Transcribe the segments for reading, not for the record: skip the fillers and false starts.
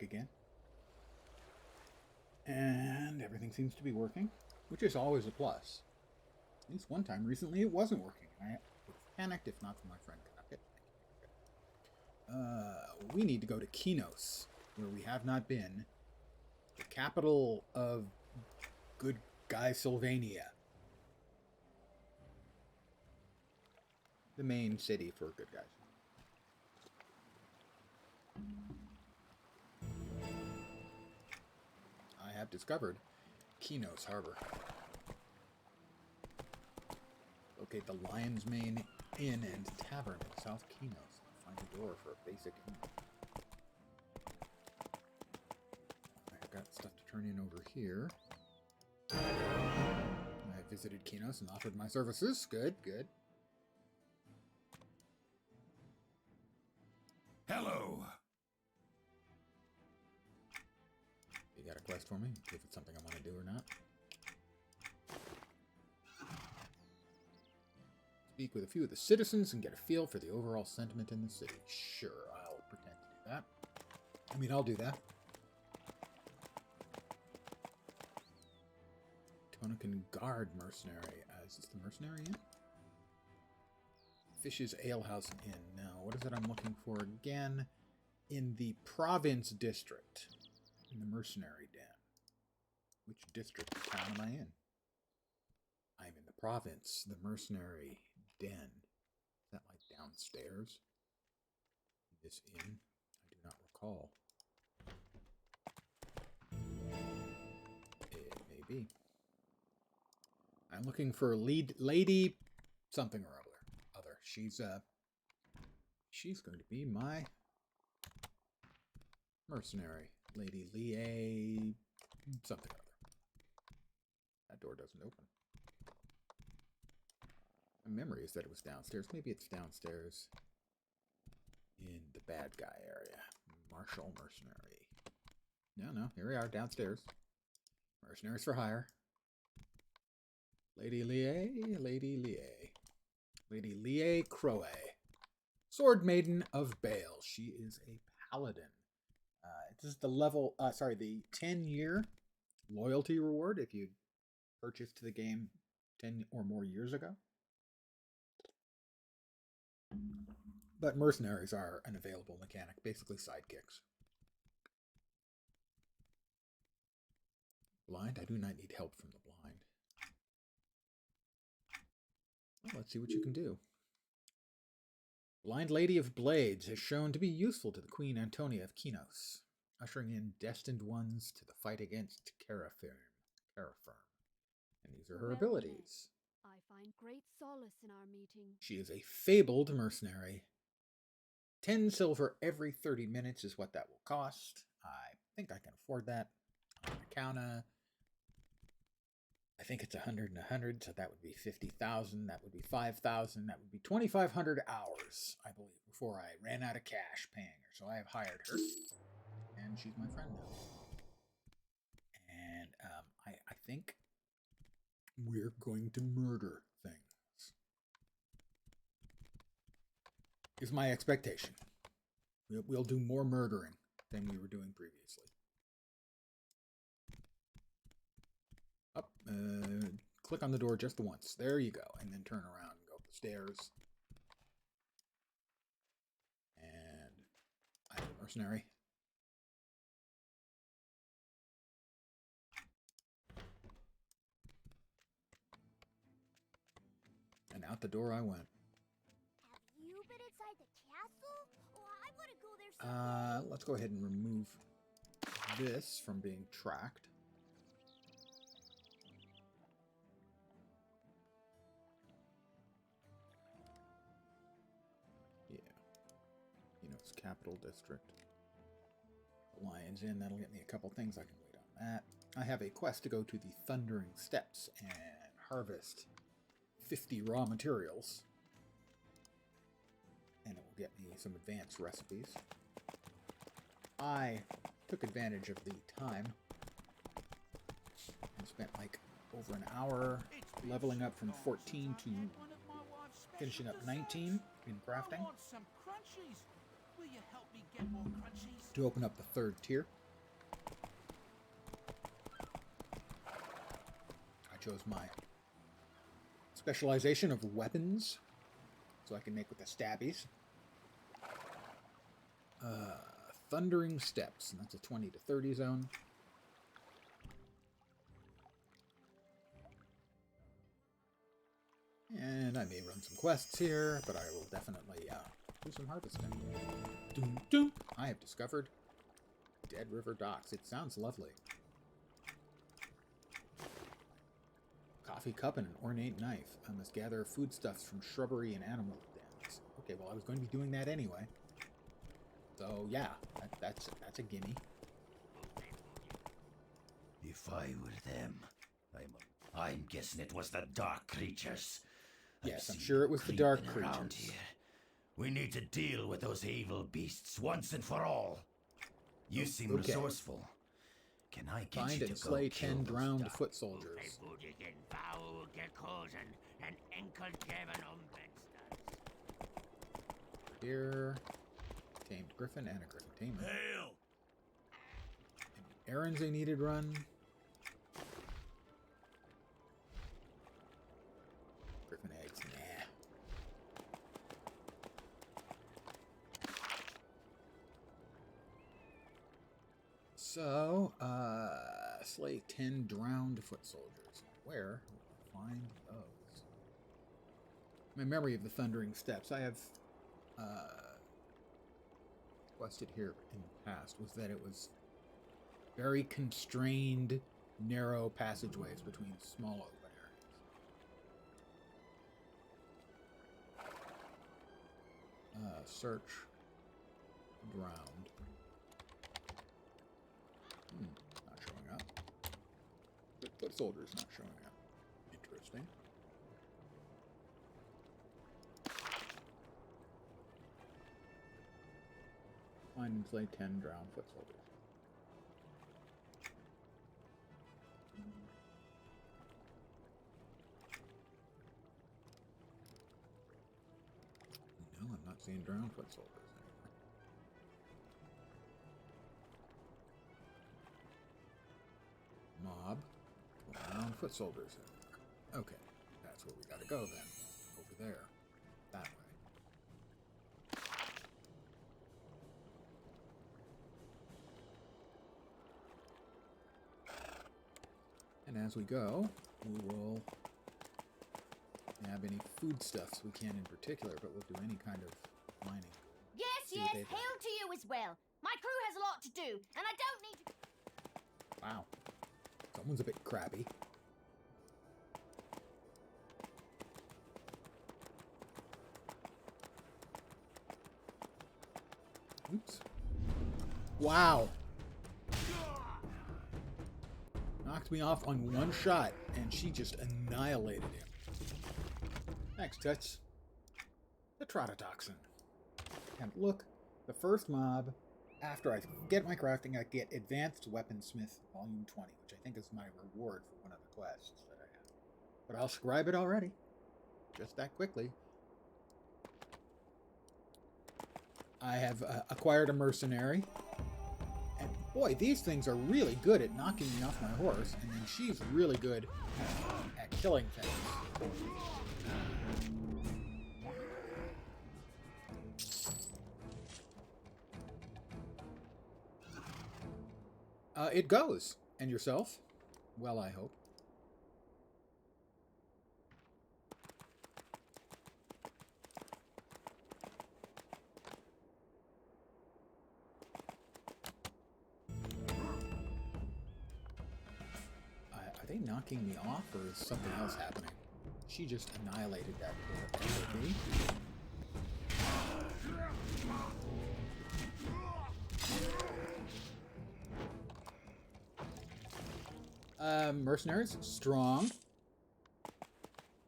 back again. And everything seems to be working, which is always a plus. At least one time recently it wasn't working. I would have panicked if not for my friend Connecticut. We need to go to Kinos, where we have not been. The capital of good guy Sylvania. The main city for good guys. I have discovered Kinos Harbor. Locate the Lion's Mane Inn and Tavern in South Kinos. Find a door for a basic inn. I've got stuff to turn in over here. I visited Kinos and offered my services. Good, good. Hello. You got a quest for me? See if it's something I want to do or not. Speak with a few of the citizens and get a feel for the overall sentiment in the city. Sure, I'll pretend to do that. I mean, I'll do that. Tonakan Guard Mercenary. Is this the Mercenary Inn? Fish's Alehouse Inn. Now, what is it I'm looking for again? In the Province District. In the Mercenary Den. Which district of town am I in? I'm in the Province. The Mercenary Den. Is that like downstairs? This inn? I do not recall. It may be. I'm looking for Lady something or other. She's going to be my mercenary. Lady Lee something or other. That door doesn't open. My memory is that it was downstairs. Maybe it's downstairs in the bad guy area. Marshall Mercenary. No, here we are, downstairs. Mercenaries for hire. Lady Lie Crowe. Sword Maiden of Bale. She is a paladin. This is the level, the 10-year loyalty reward if you purchased the game 10 or more years ago. But mercenaries are an available mechanic, basically sidekicks. Blind? I do not need help from the blind. Well, let's see what you can do. Blind Lady of Blades has shown to be useful to the Queen Antonia of Kinos, ushering in destined ones to the fight against Carafirm. And these are her abilities. I find great solace in our meeting. She is a fabled mercenary. 10 silver every 30 minutes is what that will cost. I think I can afford that. On account of, I think it's 100 and 100, so that would be 50,000. That would be 5,000. That would be 2,500 hours, I believe, before I ran out of cash paying her. So I have hired her, and she's my friend now. And I think we're going to murder things. Is my expectation. We'll do more murdering than we were doing previously. Up, click on the door just once. There you go. And then turn around and go up the stairs. And I have a mercenary. And out the door I went. Have you been inside the castle? Oh, I want to go there someday. Let's go ahead and remove this from being tracked. Yeah. You know, it's Capital District. Lion's Inn, that'll get me a couple things. I can wait on that. I have a quest to go to the Thundering Steps and harvest 50 raw materials. And it will get me some advanced recipes. I took advantage of the time and spent like over an hour leveling up from 14 to finishing up 19 in crafting. Will you help me get more crunchies? To open up the third tier, I chose my specialization of weapons, so I can make with the stabbies. Thundering Steps, and that's a 20 to 30 zone. And I may run some quests here, but I will definitely do some harvesting. Doom, doom. I have discovered Dead River Docks. It sounds lovely. Coffee cup and an ornate knife. I must gather foodstuffs from shrubbery and animal dens. Okay, well, I was going to be doing that anyway. So, yeah, that's a gimme. If I were them, I'm guessing it was the dark creatures. Yes, I'm sure it was the dark creeping around creatures. here. We need to deal with those evil beasts once and for all. You seem okay. resourceful. Can I get Find you and to slay go 10 kill drowned those foot soldiers. Here, tamed griffin and a griffin tamer. Hail! Any errands they needed run? Griffin eggs, nah. So, slay 10 drowned foot soldiers. Where will I find those? My memory of the Thundering Steps, I have quested here in the past, was that it was very constrained, narrow passageways between small open areas. Search drowned. Not showing up. Foot soldiers not showing up. Interesting. Find and slay 10 drowned foot soldiers. No, I'm not seeing drowned foot soldiers anymore. Mob. Drowned foot soldiers. Okay, that's where we gotta go then. Over there. That way. And as we go, we will grab any foodstuffs we can in particular, but we'll do any kind of mining. Yes, See what yes, they've got. hail to you as well. My crew has a lot to do, and I don't need to... Wow. Someone's a bit crabby. Oops. Wow. Knocked me off on one shot, and she just annihilated him. Thanks, Tuts. The Trototoxin. And look, the first mob, after I get my crafting, I get Advanced Weaponsmith Volume 20, which I think is my reward for one of the quests that I have. But I'll scribe it already. Just that quickly. I have acquired a mercenary. And boy, these things are really good at knocking me off my horse. And then she's really good at killing things. It goes. And yourself? Well, I hope. Are they knocking me off, or is something else happening? She just annihilated that poor SOB. Mercenaries, strong.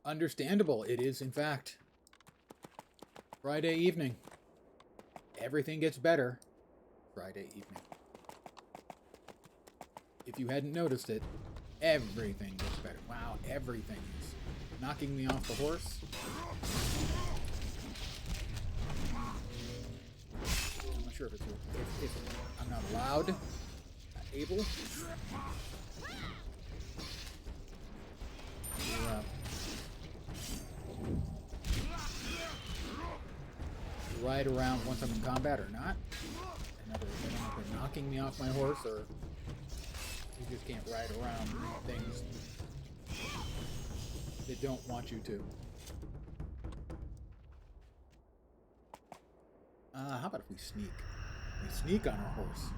Understandable. It is, in fact, Friday evening. Everything gets better Friday evening. If you hadn't noticed it, everything gets better. Wow, everything is knocking me off the horse. sure if I'm not allowed, not able. Ride around once I'm in combat or not. In other words, I don't know if they're knocking me off my horse or you just can't ride around things that don't want you to. How about if we sneak? We sneak on our horse.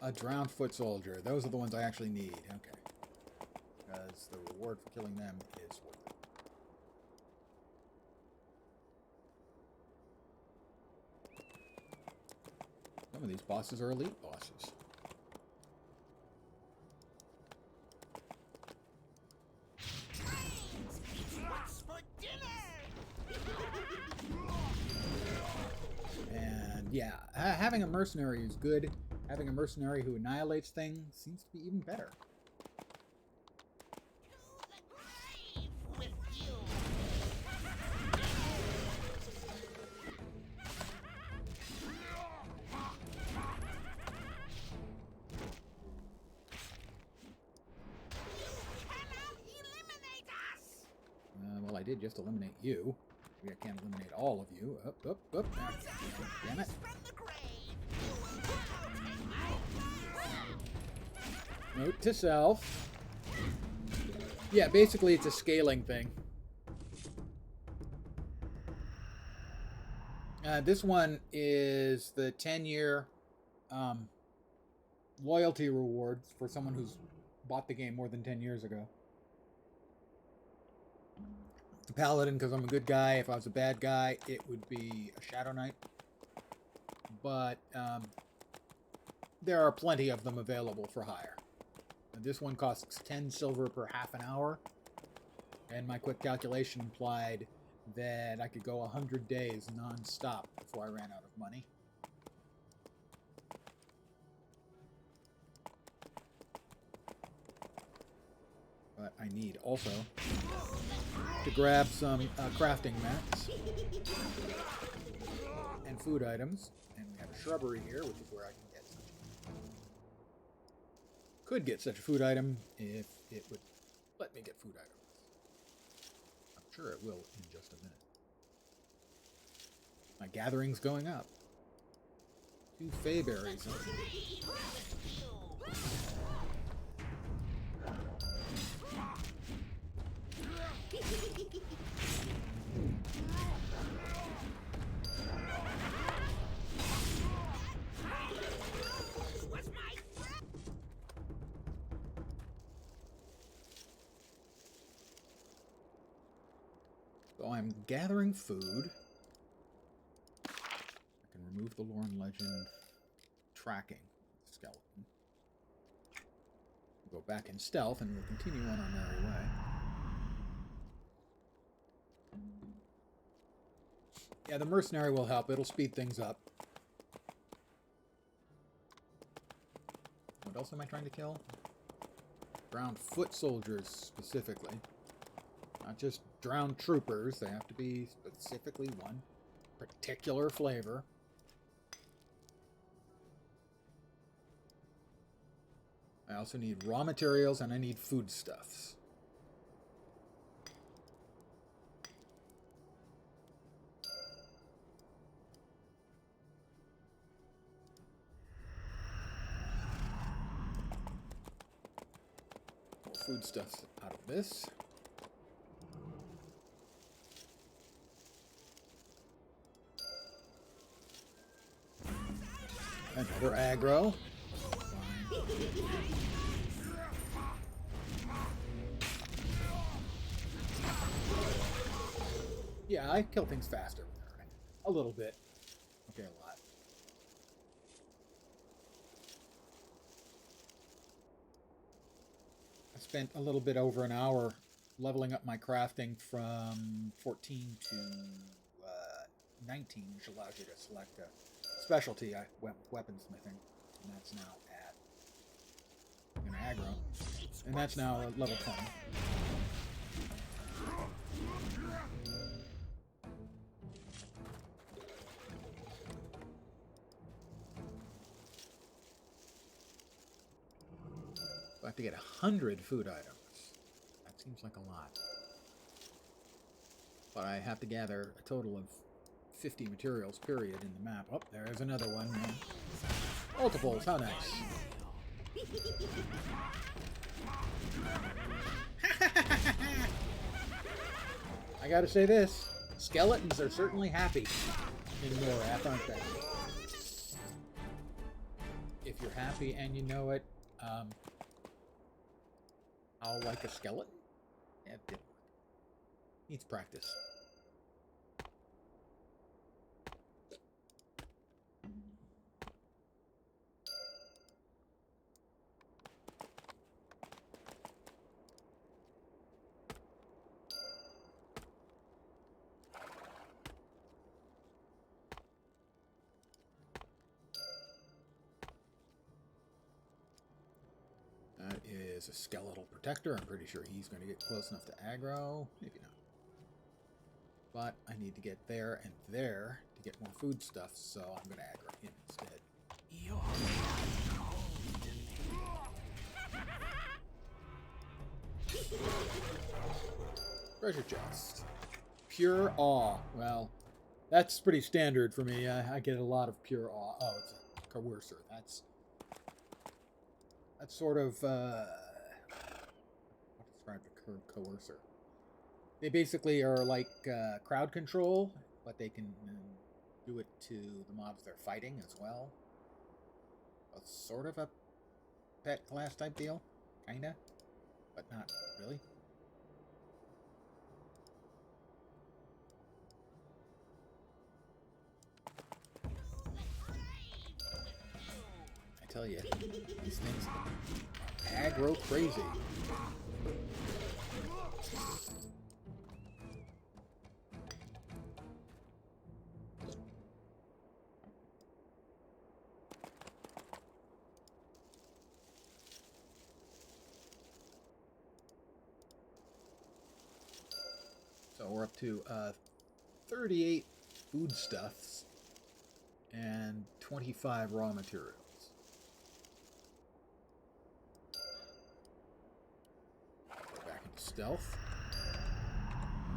A drowned foot soldier. Those are the ones I actually need. Okay. Because the reward for killing them is worth it. Some of these bosses are elite bosses. What's for dinner? And yeah, having a mercenary is good. Having a mercenary who annihilates things seems to be even better. With you. Cannot eliminate us. Well, I did just eliminate you. Maybe I can't eliminate all of you. Up. Damn it. From the grave. You will not take my power. Note to self. Yeah, basically it's a scaling thing. This one is the 10-year loyalty rewards for someone who's bought the game more than 10 years ago. The Paladin, because I'm a good guy. If I was a bad guy, it would be a Shadow Knight. But there are plenty of them available for hire. And this one costs 10 silver per half an hour. And my quick calculation implied that I could go 100 days non-stop before I ran out of money. But I need also to grab some crafting mats and food items. And we have a shrubbery here, which is where I can get could get such a food item if it would let me get food items. I'm sure it will in just a minute. My gathering's going up. 2 fey berries. So I'm gathering food. I can remove the lore and legend tracking skeleton. We'll go back in stealth and we'll continue on our merry way. Yeah, the mercenary will help. It'll speed things up. What else am I trying to kill? Drowned foot soldiers, specifically. Not just drowned troopers. They have to be specifically one particular flavor. I also need raw materials and I need foodstuffs. More foodstuffs out of this. Another aggro. Yeah, I kill things faster with her. A little bit. Okay, a lot. I spent a little bit over an hour leveling up my crafting from 14 to 19, which allows you to select a specialty, weaponsmithing, and that's now at an aggro, and that's now level 20. to get 100 food items. That seems like a lot. But I have to gather a total of 50 materials, period, in the map. Oh, there's another one. Multiples, how nice. I gotta say this. Skeletons are certainly happy in Morath, aren't they? If you're happy and you know it, I'll like a skeleton? Yeah, it didn't work. Needs practice. That is a skeletal protector. I'm pretty sure he's going to get close enough to aggro. Maybe not. But I need to get there and there to get more food stuff, so I'm going to aggro him instead. Treasure chest. Pure awe. Well, that's pretty standard for me. I get a lot of pure awe. Oh, it's a coercer. That's sort of, I'll describe the coercer. They basically are like crowd control, but they can do it to the mobs they're fighting as well. It's sort of a pet class type deal, kinda, but not really. I tell you, these things aggro crazy. So we're up to 38 foodstuffs and 25 raw materials. Go back into stealth.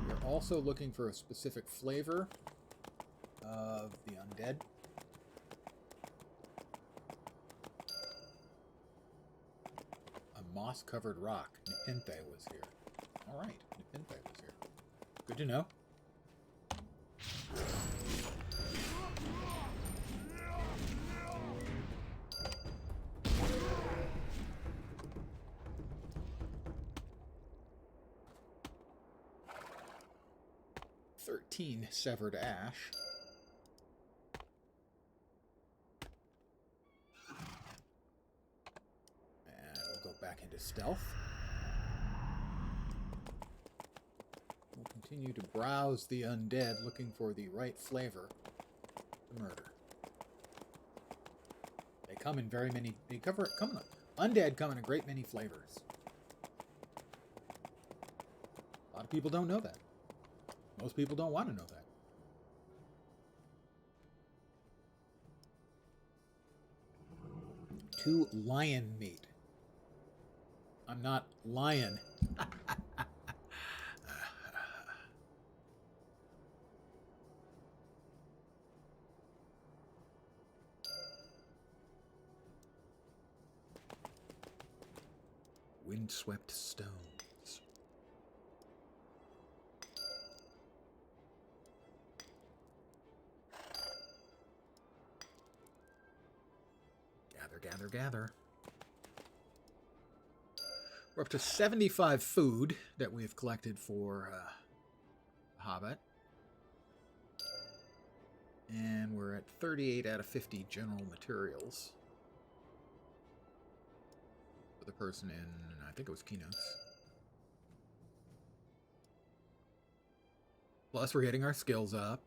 We're also looking for a specific flavor of the undead. A moss-covered rock. Nepenthe was here. Alright, Nepenthe was here. Good to know. Severed ash. And we'll go back into stealth. We'll continue to browse the undead, looking for the right flavor to murder. They come in very many. Undead come in a great many flavors. A lot of people don't know that. Most people don't want to know that. To lion meat. I'm not lion. Windswept stones. Gather, gather. We're up to 75 food that we've collected for Hobbit. And we're at 38 out of 50 general materials. For the person in, I think it was Kinos. Plus, we're getting our skills up.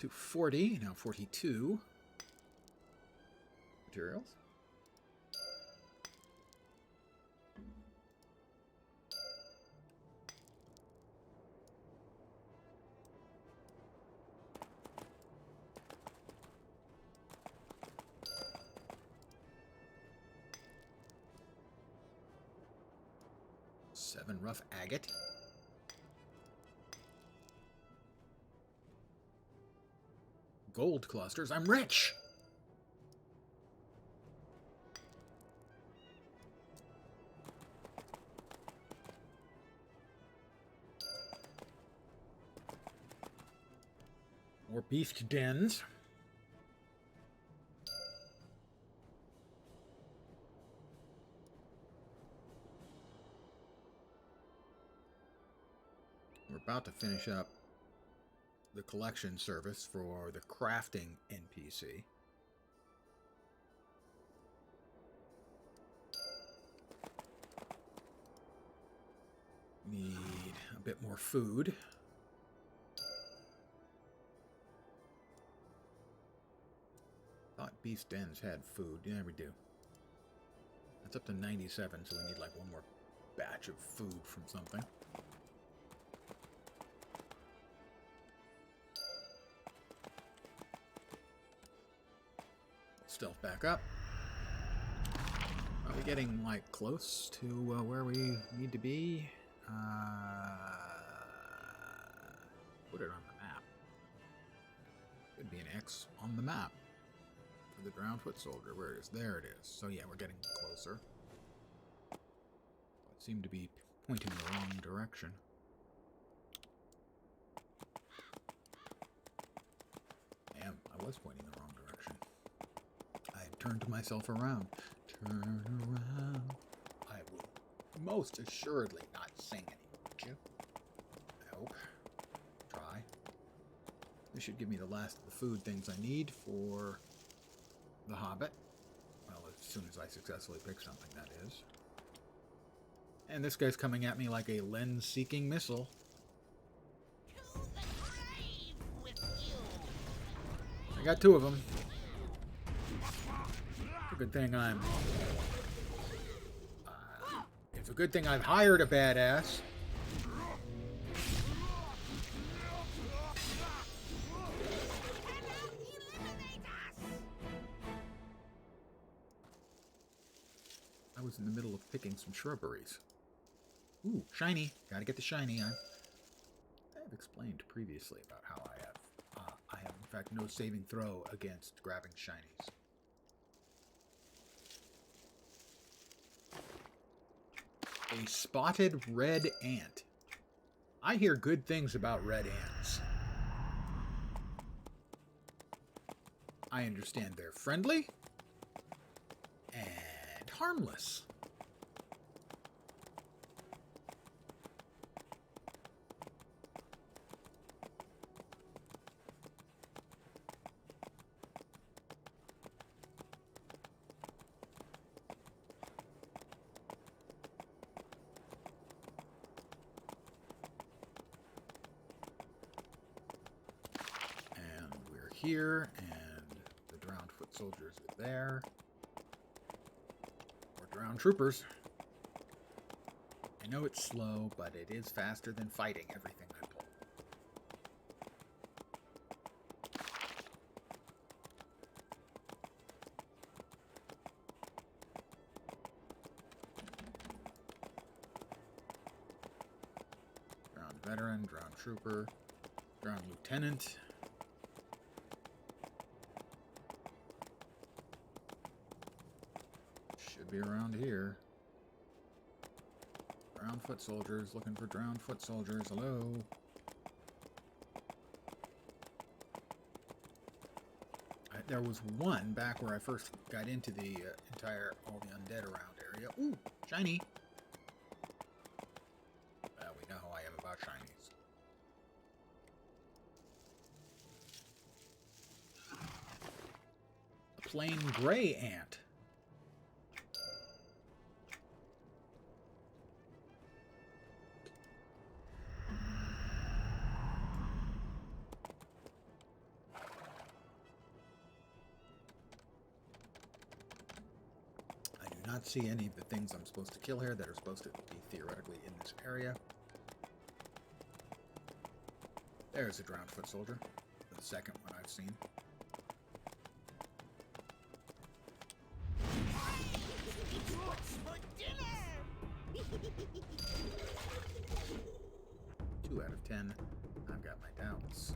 To 40, now 42 materials. 7 rough agate. Gold clusters. I'm rich! More beefed dens. We're about to finish up the collection service for the crafting NPC. Need a bit more food. Thought beast dens had food. Yeah, we do. That's up to 97, so we need like one more batch of food from something. Stealth back up. Are we getting like close to where we need to be? Put it on the map. Could be an X on the map for the drowned foot soldier. Where it is? There it is. So yeah, we're getting closer. It seemed to be pointing the wrong direction. Damn, I was pointing the wrong direction. I turned myself around. Turn around. I will most assuredly not sing anymore, would you? I hope. Try. This should give me the last of the food things I need for the Hobbit. Well, as soon as I successfully pick something, that is. And this guy's coming at me like a lens-seeking missile. To the grave with you. I got 2 of them. It's a good thing I'm... it's a good thing I've hired a badass. I was in the middle of picking some shrubberies. Ooh, shiny. Gotta get the shiny. I have explained previously about how I have in fact no saving throw against grabbing shinies. A spotted red ant. I hear good things about red ants. I understand they're friendly and harmless. Here, and the drowned foot soldiers are there. Or drowned troopers. I know it's slow, but it is faster than fighting everything I pull. Drowned veteran, drowned trooper, drowned lieutenant. Be around here. Drowned foot soldiers, looking for drowned foot soldiers. Hello. There was one back where I first got into the all the undead around area. Ooh, shiny. Well, we know how I am about shinies. A plain gray ant. Not see any of the things I'm supposed to kill here that are supposed to be theoretically in this area. There's a drowned foot soldier, the second one I've seen. What's for dinner? Two out of 10. I've got my doubts.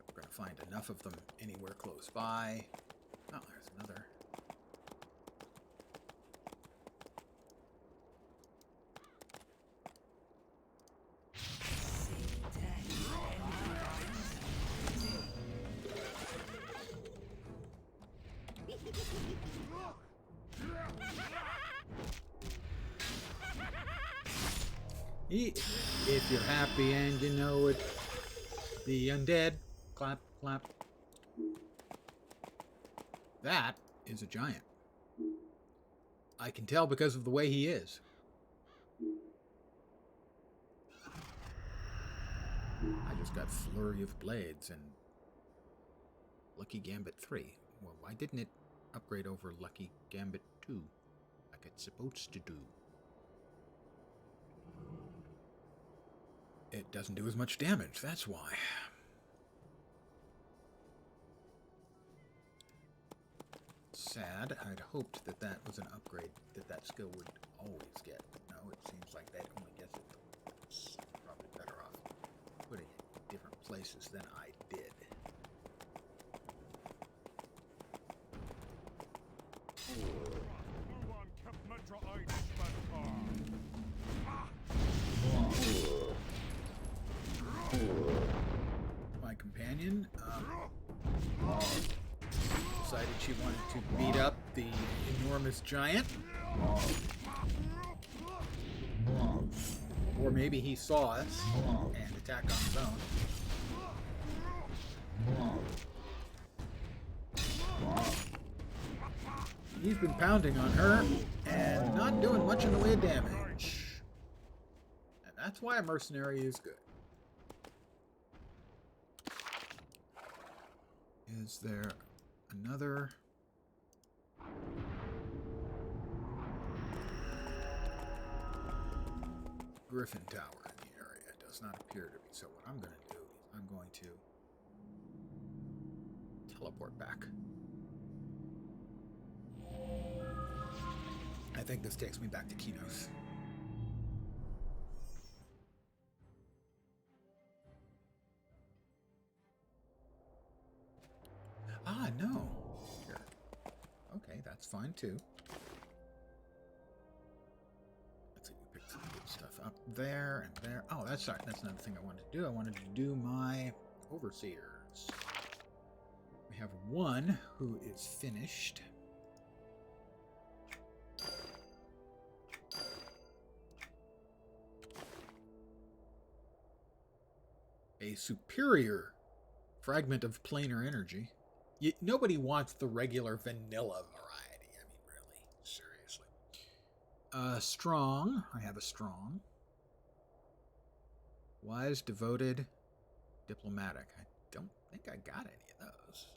We're going to find enough of them anywhere close by. Oh, there's another. If you're happy and you know it, the undead, clap, clap. That is a giant. I can tell because of the way he is. I just got Flurry of Blades and Lucky Gambit 3. Well, why didn't it upgrade over Lucky Gambit 2 like it's supposed to do? It doesn't do as much damage, that's why. Sad. I'd hoped that that was an upgrade that that skill would always get. No, it seems like that only gets it once. Probably better off putting it in different places than I did. My companion decided she wanted to beat up the enormous giant. Or maybe he saw us and attacked on his own. He's been pounding on her and not doing much in the way of damage. And that's why a mercenary is good. Is there another? Griffin Tower in the area? Does not appear to be. So what I'm going to do is I'm going to teleport back. I think this takes me back to Kinos. Ah, no. Here. Okay, that's fine too. Let's see, we picked some good stuff up there and there. Oh, that's right. That's another thing I wanted to do. I wanted to do my overseers. We have one who is finished. A superior fragment of planar energy. Nobody wants the regular vanilla variety. I mean, really, seriously. Strong. I have a strong. Wise, devoted, diplomatic. I don't think I got any of those.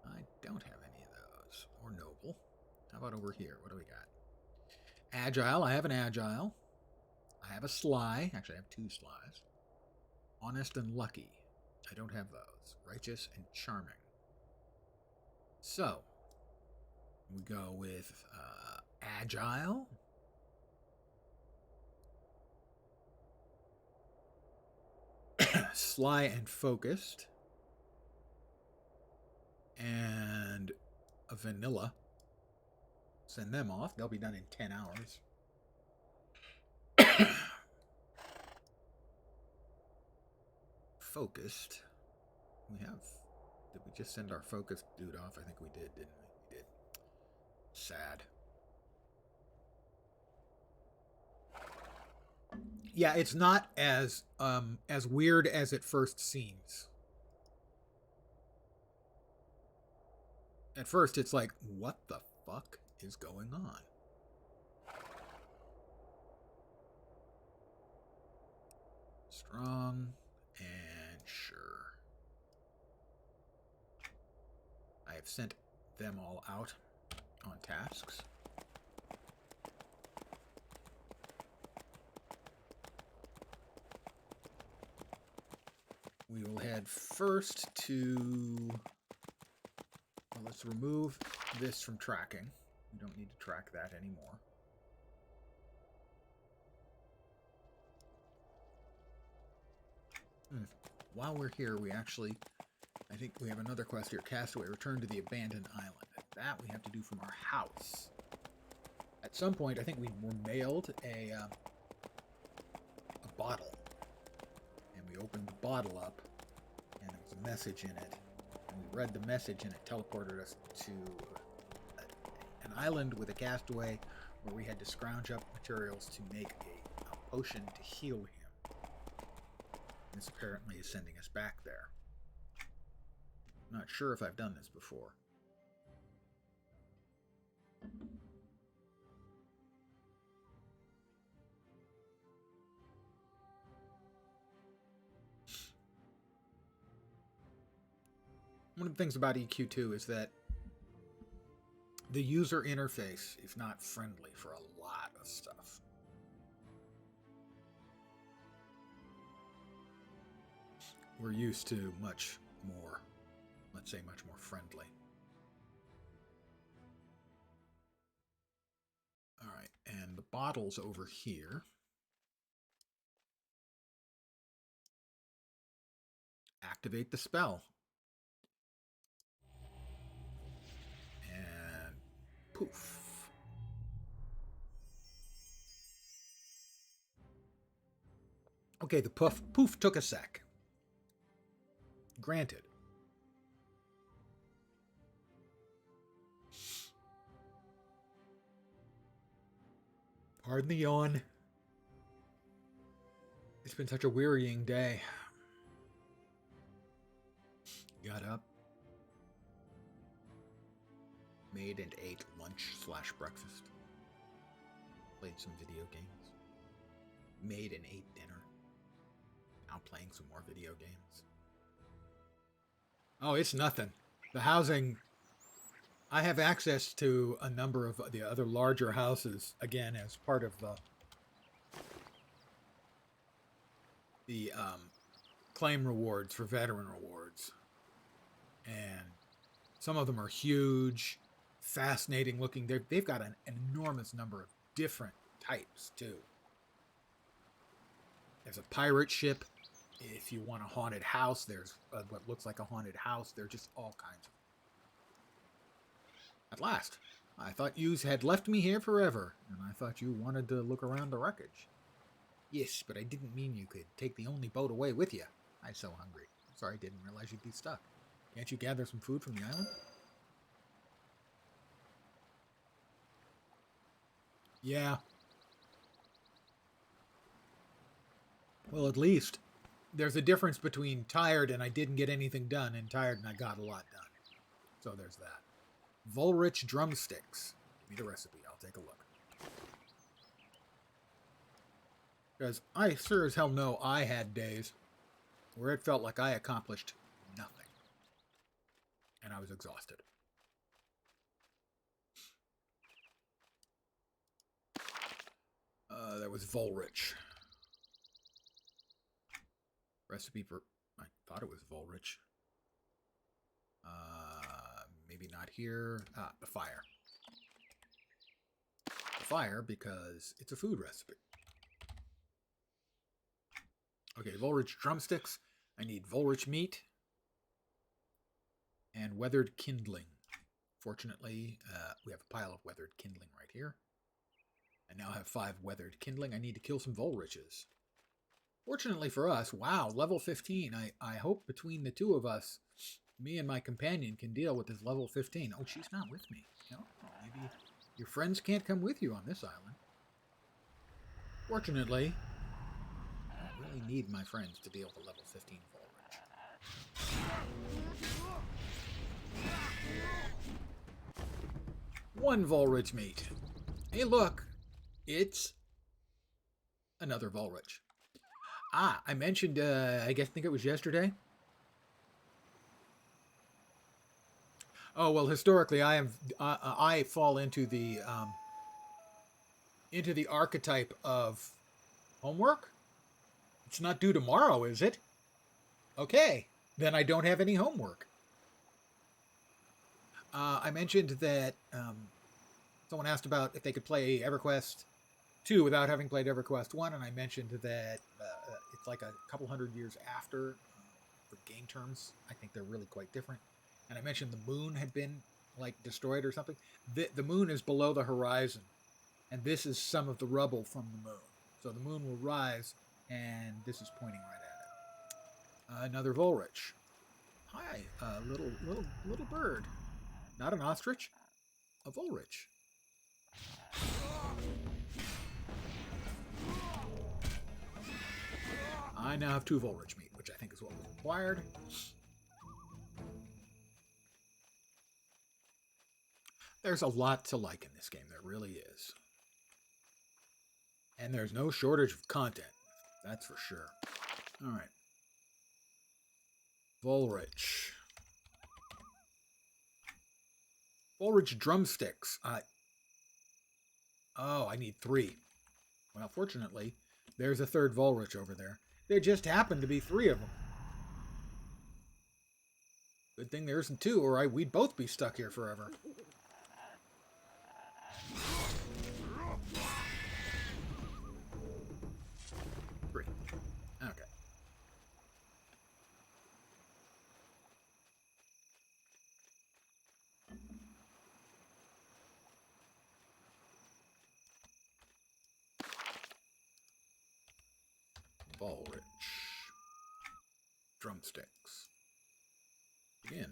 I don't have any of those. Or noble. How about over here? What do we got? Agile. I have an agile. I have a sly. Actually, I have two slies. Honest and lucky. I don't have those. Righteous and charming. So, we go with agile. Sly and focused. And a vanilla. Send them off. They'll be done in 10 hours. Focused. We have. Did we just send our focused dude off? I think we did, didn't we? We did. Sad. Yeah, it's not as weird as it first seems. At first, it's like, what the fuck is going on? Strong and sure. I have sent them all out on tasks. We will head first to Let's remove this from tracking. We don't need to track that anymore. While we're here, we actually... I think we have another quest here. Castaway, return to the abandoned island. That we have to do from our house. At some point, I think we were mailed a bottle. And we opened the bottle up, and there was a message in it. And we read the message, and it teleported us to an island with a castaway where we had to scrounge up materials to make a potion to heal him. This apparently is sending us back there. Not sure if I've done this before. One of the things about EQ2 is that the user interface is not friendly for a lot of stuff. We're used to much more, let's say much more friendly. All right, and the bottle's over here. Activate the spell. And poof. Okay, the poof took a sec. Granted. Pardon the yawn. It's been such a wearying day. Got up. Made and ate lunch/breakfast. Played some video games. Made and ate dinner. Now playing some more video games. Oh, it's nothing. The housing... I have access to a number of the other larger houses, again, as part of the claim rewards for veteran rewards. And some of them are huge, fascinating looking. They've got an enormous number of different types, too. There's a pirate ship. If you want a haunted house, there's what looks like a haunted house. They're just all kinds of... At last, I thought yous had left me here forever, and I thought you wanted to look around the wreckage. Yes, but I didn't mean you could take the only boat away with you. I'm so hungry. Sorry, I didn't realize you'd be stuck. Can't you gather some food from the island? Yeah. Well, at least there's a difference between tired and I didn't get anything done and tired and I got a lot done. So there's that. Volrich drumsticks. Give me the recipe. I'll take a look. Because I sure as hell know I had days where it felt like I accomplished nothing. And I was exhausted. That was Volrich. Recipe for... I thought it was Volrich. Maybe not here. Ah, the fire. The fire because it's a food recipe. Okay, Volrich drumsticks. I need Volrich meat. And weathered kindling. Fortunately, we have a pile of weathered kindling right here. I now have 5 weathered kindling. I need to kill some Volriches. Fortunately for us, wow, level 15. I hope between the two of us, me and my companion can deal with this level 15. Oh, she's not with me. No, maybe your friends can't come with you on this island. Fortunately, I don't really need my friends to deal with level 15 Volrich. 1 Volrich meat. Hey, look. It's another Volrich. Ah, I mentioned, I think it was yesterday. Oh, well, historically, I fall into the archetype of homework. It's not due tomorrow, is it? Okay, then I don't have any homework. I mentioned that someone asked about if they could play EverQuest 2 without having played EverQuest 1, and I mentioned that it's like a couple hundred years after for game terms. I think they're really quite different. And I mentioned the moon had been like destroyed or something. The moon is below the horizon, and this is some of the rubble from the moon. So the moon will rise, and this is pointing right at it. Another Volrich. Hi, little bird. Not an ostrich, a Volrich. I now have 2 Volrich meat, which I think is what was required. There's a lot to like in this game, there really is. And there's no shortage of content, that's for sure. Alright. Volrich. Volrich drumsticks. Oh, I need 3. Well, fortunately, there's a third Volrich over there. There just happened to be 3 of them. Good thing there isn't 2, or we'd both be stuck here forever. Okay. Volrich. Drumsticks. Begin.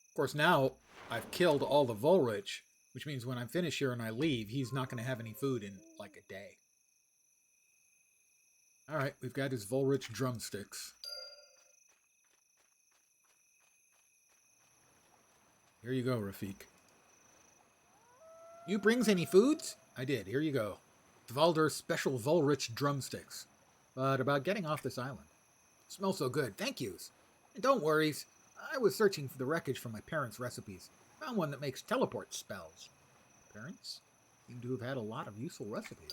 Of course, now I've killed all the Volrich, which means when I'm finished here and I leave, he's not going to have any food in like a day. Alright, we've got his Volrich drumsticks. Here you go, Rafik. You brings any foods? I did. Here you go. Dvalder's special Volrich drumsticks. But about getting off this island. Smells so good. Thank yous. And don't worries. I was searching for the wreckage from my parents' recipes. Found one that makes teleport spells. Parents seem to have had a lot of useful recipes.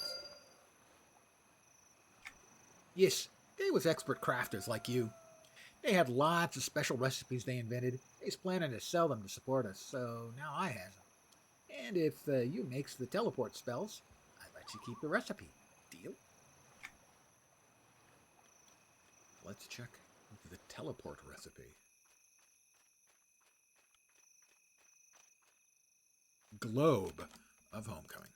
Yes, they was expert crafters like you. They had lots of special recipes they invented. They's planning to sell them to support us, so now I has them. And if you makes the teleport spells, I let you keep the recipe. Deal? Let's check the teleport recipe. Globe of Homecoming.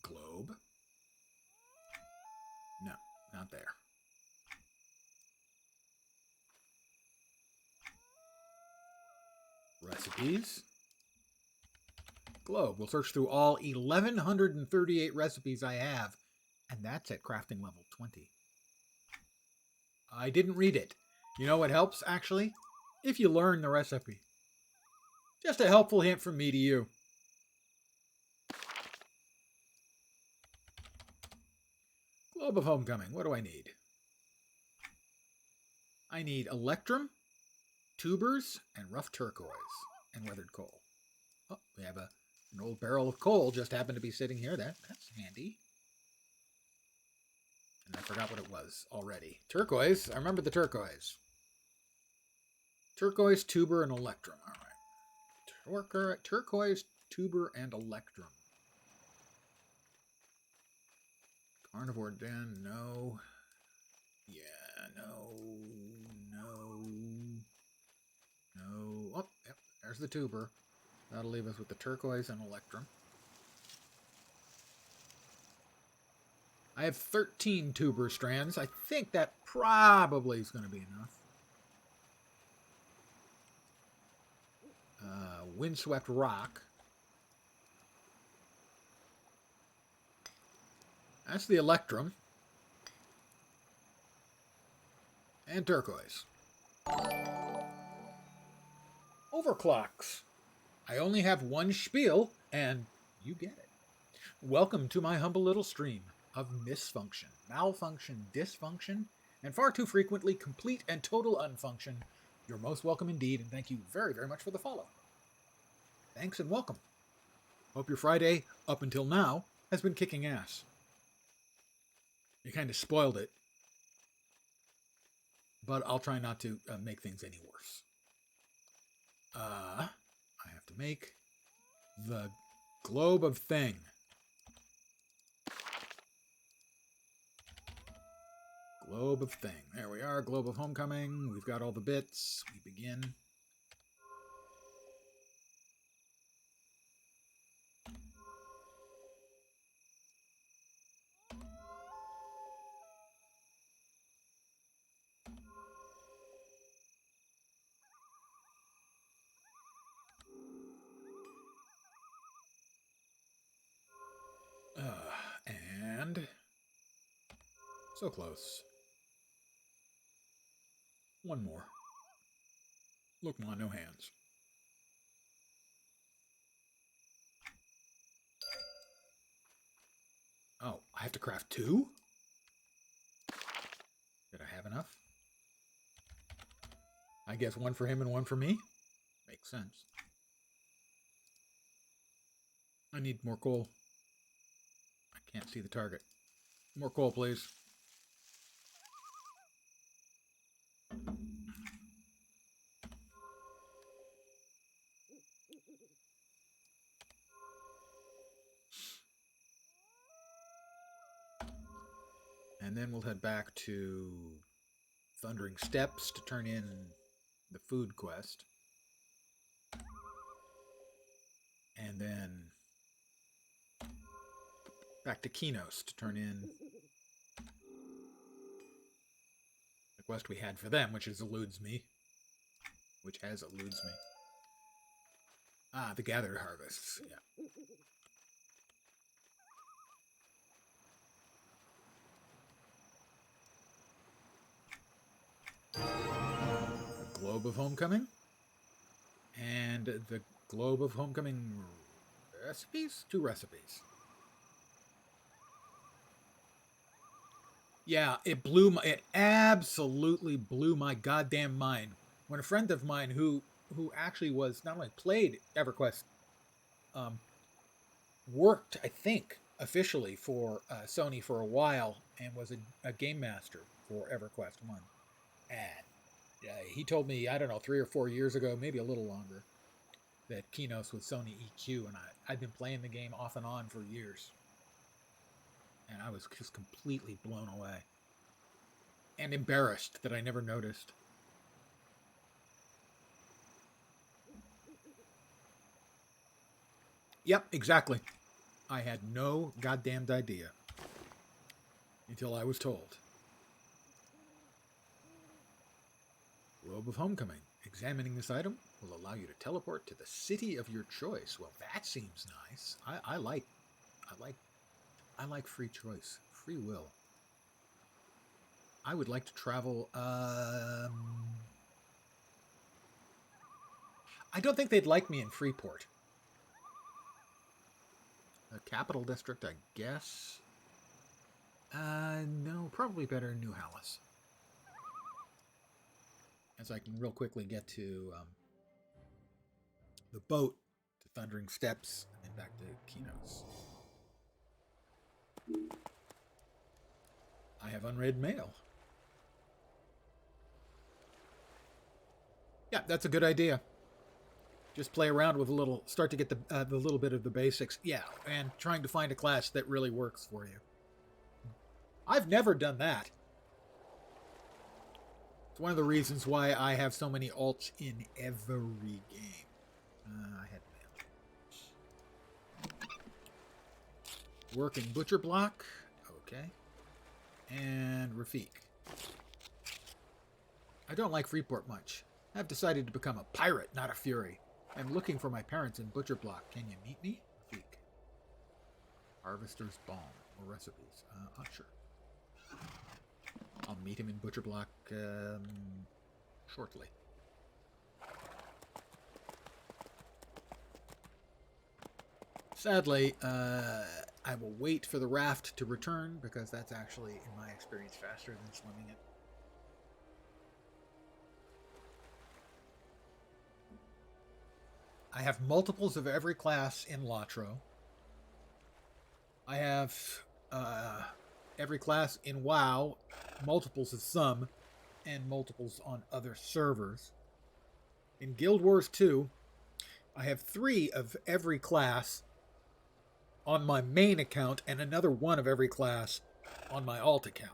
Globe? No, not there. Recipes. Globe. We'll search through all 1,138 recipes I have, and that's at crafting level 20. I didn't read it. You know what helps, actually? If you learn the recipe. Just a helpful hint from me to you. Globe of Homecoming. What do I need? I need electrum, tubers, and rough turquoise, and weathered coal. Oh, we have an old barrel of coal just happened to be sitting here. That's handy. And I forgot what it was already. Turquoise. I remember the turquoise. Turquoise, tuber, and electrum. All right. Turquoise, tuber, and electrum. Carnivore den, no. Yeah, no. Oh, yep, there's the tuber. That'll leave us with the turquoise and electrum. I have 13 tuber strands. I think that probably is going to be enough. Windswept rock. That's the electrum. And turquoise. Overclocks. I only have one spiel, and you get it. Welcome to my humble little stream of misfunction, malfunction, dysfunction, and far too frequently complete and total unfunction. You're most welcome indeed, and thank you very, very much for the follow. Thanks and welcome. Hope your Friday, up until now, has been kicking ass. You kind of spoiled it, but I'll try not to make things any worse. I have to make the globe of thing. Globe of thing. There we are, globe of homecoming. We've got all the bits. We begin. And so close. One more. Look, ma, no hands. Oh, I have to craft two? Did I have enough? I guess one for him and one for me? Makes sense. I need more coal. I can't see the target. More coal, please. And then we'll head back to Thundering Steps to turn in the food quest. And then back to Kinos to turn in the quest we had for them, which eludes me. Which has eludes me. Ah, the Gathered Harvests, yeah. The Globe of Homecoming. And the Globe of Homecoming recipes? 2 recipes. Yeah, it absolutely blew my goddamn mind when a friend of mine who actually was not only played EverQuest, worked, I think, officially for Sony for a while and was a game master for EverQuest 1. And he told me, I don't know, 3 or 4 years ago, maybe a little longer, that Kinos was Sony EQ, and I'd been playing the game off and on for years. And I was just completely blown away. And embarrassed that I never noticed. Yep, exactly. I had no goddamned idea. Until I was told. Globe of Homecoming. Examining this item will allow you to teleport to the city of your choice. Well, that seems nice. I like free choice, free will. I would like to travel. I don't think they'd like me in Freeport. The Capital District, I guess. No, probably better in New Hallis. As I can real quickly get to the boat to Thundering Steps and then back to Kinos. I have unread mail. Yeah, that's a good idea. Just play around with a little, start to get the little bit of the basics. Yeah, and trying to find a class that really works for you. I've never done that. It's one of the reasons why I have so many alts in every game. I had mail. Working Butcher Block. Okay. And Rafik. I don't like Freeport much. I've decided to become a pirate, not a fury. I'm looking for my parents in Butcher Block. Can you meet me? Rafik. Harvester's Balm. Or recipes. Sure. I'll meet him in Butcher Block shortly. Sadly, I will wait for the raft to return, because that's actually, in my experience, faster than swimming it. I have multiples of every class in Latro. I have every class in WoW, multiples of some, and multiples on other servers. In Guild Wars 2, I have 3 of every class on my main account and another 1 of every class on my alt account.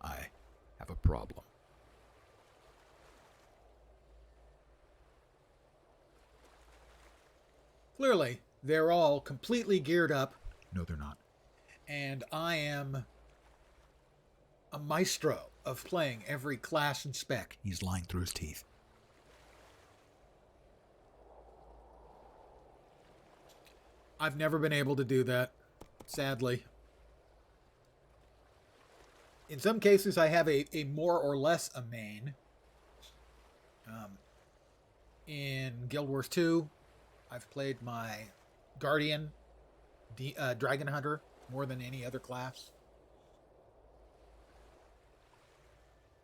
I have a problem. Clearly, they're all completely geared up. No, they're not. And I am a maestro of playing every class and spec. He's lying through his teeth. I've never been able to do that, sadly. In some cases, I have a more or less a main. In Guild Wars 2, I've played my Guardian, Dragon Hunter, more than any other class.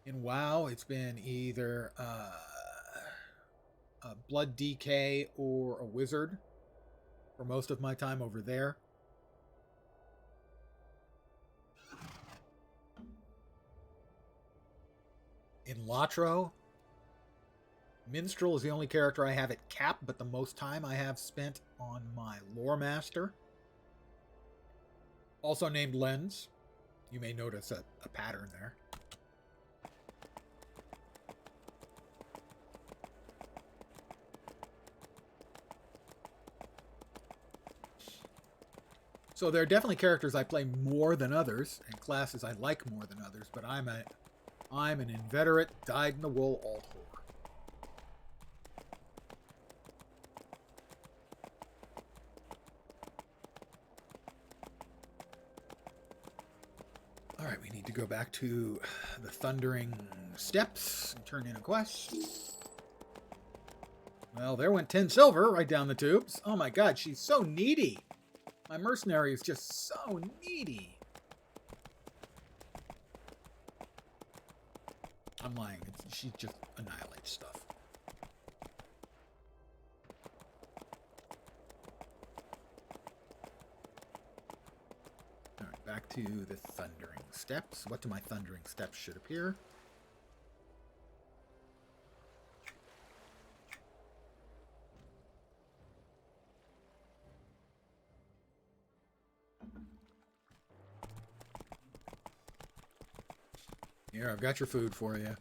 In WoW, it's been either a Blood DK or a Wizard for most of my time over there. In Latro, Minstrel is the only character I have at cap, but the most time I have spent on my Lore Master, also named Lens. You may notice a pattern there. So there are definitely characters I play more than others, and classes I like more than others, but I'm an inveterate, dyed-in-the-wool alt whore. Alright, we need to go back to the Thundering Steps and turn in a quest. Well, there went 10 silver right down the tubes. Oh my god, she's so needy. My mercenary is just so needy. I'm lying. She just annihilates stuff. Alright, back to the Thundering Steps. What to my Thundering Steps should appear? Here, I've got your food for you.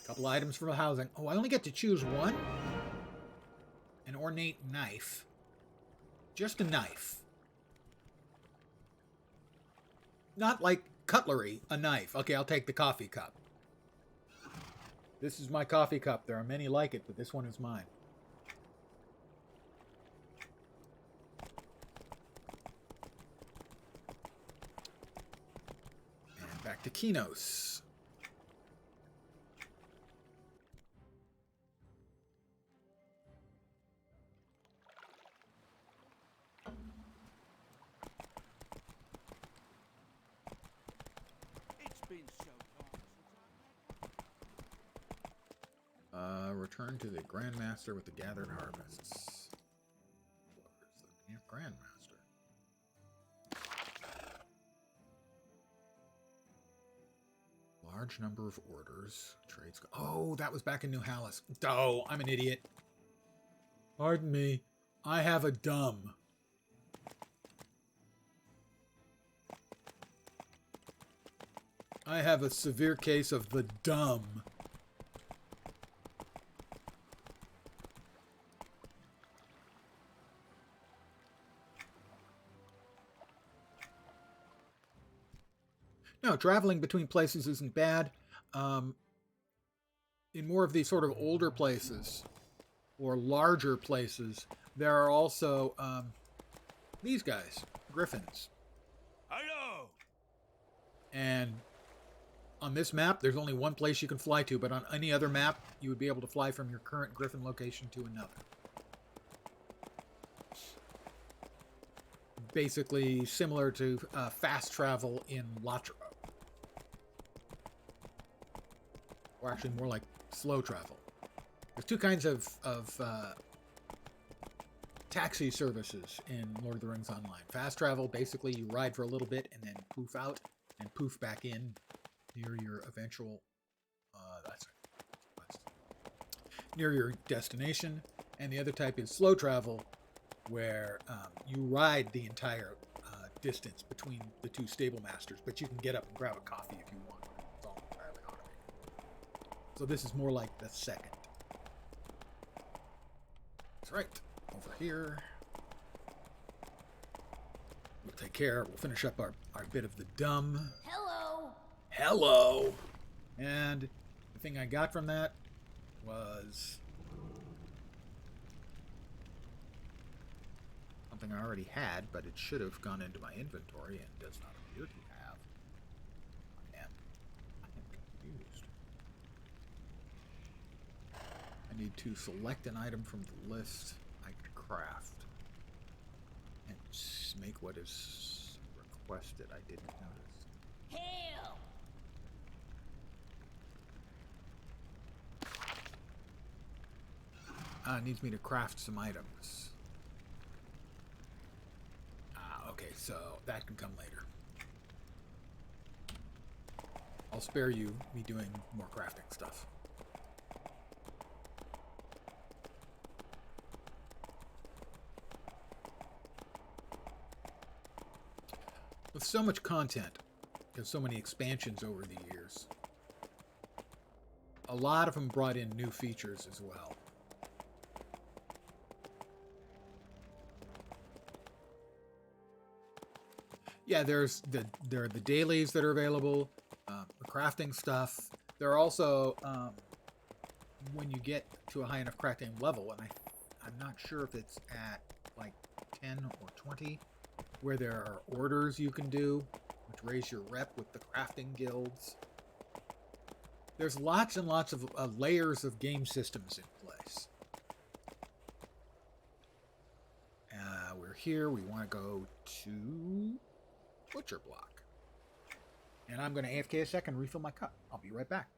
Couple items for the housing. Oh, I only get to choose one? An ornate knife. Just a knife. Not like cutlery, a knife. Okay, I'll take the coffee cup. This is my coffee cup. There are many like it, but this one is mine. And back to Kinos. Return to the Grandmaster with the gathered harvests. Where's the Grandmaster? Large number of orders. Trades. Oh, that was back in New Hallis. Oh, I'm an idiot. Pardon me. I have a dumb. I have a severe case of the dumb. No, traveling between places isn't bad. In more of these sort of older places or larger places, there are also these guys, griffins. Hello. And on this map, there's only one place you can fly to, but on any other map, you would be able to fly from your current griffin location to another. basically similar to fast travel in Latra. Or actually more like slow travel. There's two kinds of taxi services in Lord of the Rings Online. Fast travel, basically you ride for a little bit and then poof out and poof back in near your eventual, that's near your destination. And the other type is slow travel, where you ride the entire distance between the two stable masters, but you can get up and grab a coffee if you want. It's all entirely automated. So this is more like the second. That's right. Over here. We'll take care. We'll finish up our bit of the dumb. Hello. Hello! And the thing I got from that was something I already had, but it should have gone into my inventory and does not appear to have. I am confused. I need to select an item from the list I can craft and make what is requested. I didn't notice. Hail. It needs me to craft some items. Okay, so that can come later. I'll spare you me doing more crafting stuff. With so much content, there's so many expansions over the years, a lot of them brought in new features as well. Yeah, there are the dailies that are available, the crafting stuff. There are also, when you get to a high enough crafting level, and I'm not sure if it's at like 10 or 20, where there are orders you can do, which raise your rep with the crafting guilds. There's lots and lots of layers of game systems in place. We're here. We want to go to Butcher Block. And I'm going to AFK a second, refill my cup. I'll be right back.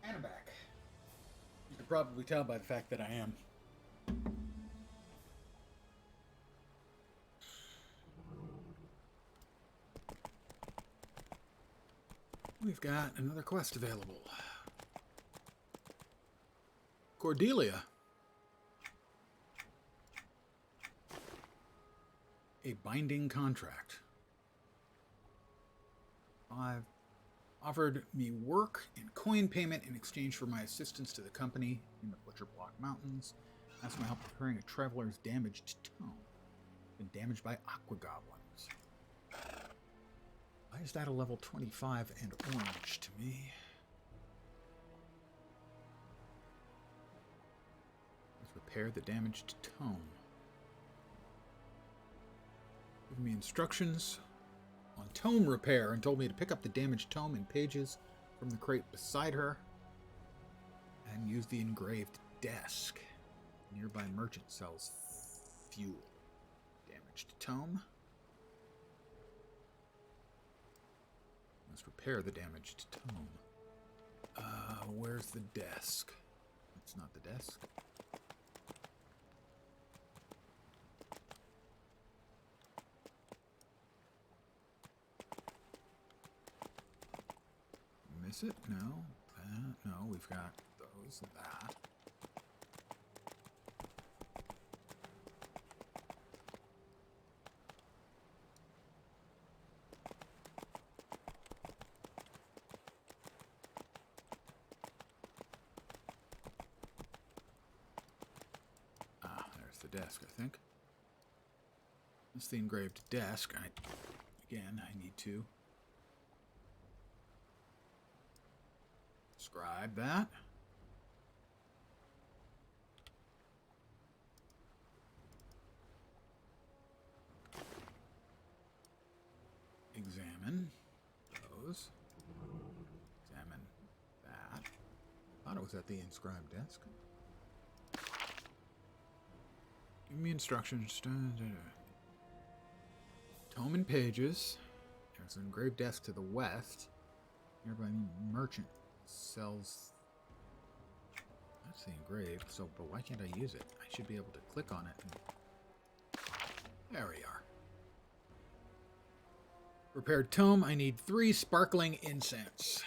And I'm back. You can probably tell by the fact that I am. We've got another quest available. Cordelia. A binding contract. I've offered me work and coin payment in exchange for my assistance to the company in the Butcher Block Mountains. Ask my help repairing a traveler's damaged tome. Been damaged by aqua goblins. Why is that a level 25 and orange to me? Let's repair the damaged tome. Give me instructions on tome repair and told me to pick up the damaged tome and pages from the crate beside her and use the engraved desk. Nearby merchant sells fuel. Damaged tome. Must repair the damaged tome. Where's the desk? It's not the desk. Miss it? No. No, we've got those, that. There's the desk, I think. That's the engraved desk. Again, I need to scribe that. Examine those. Examine that. Thought it was at the inscribed desk. Give me instructions. Tome and pages. There's an engraved desk to the west. Nearby merchant sells. That's the engraved, but why can't I use it? I should be able to click on it. There we are. Repaired tome. I need 3 sparkling incense.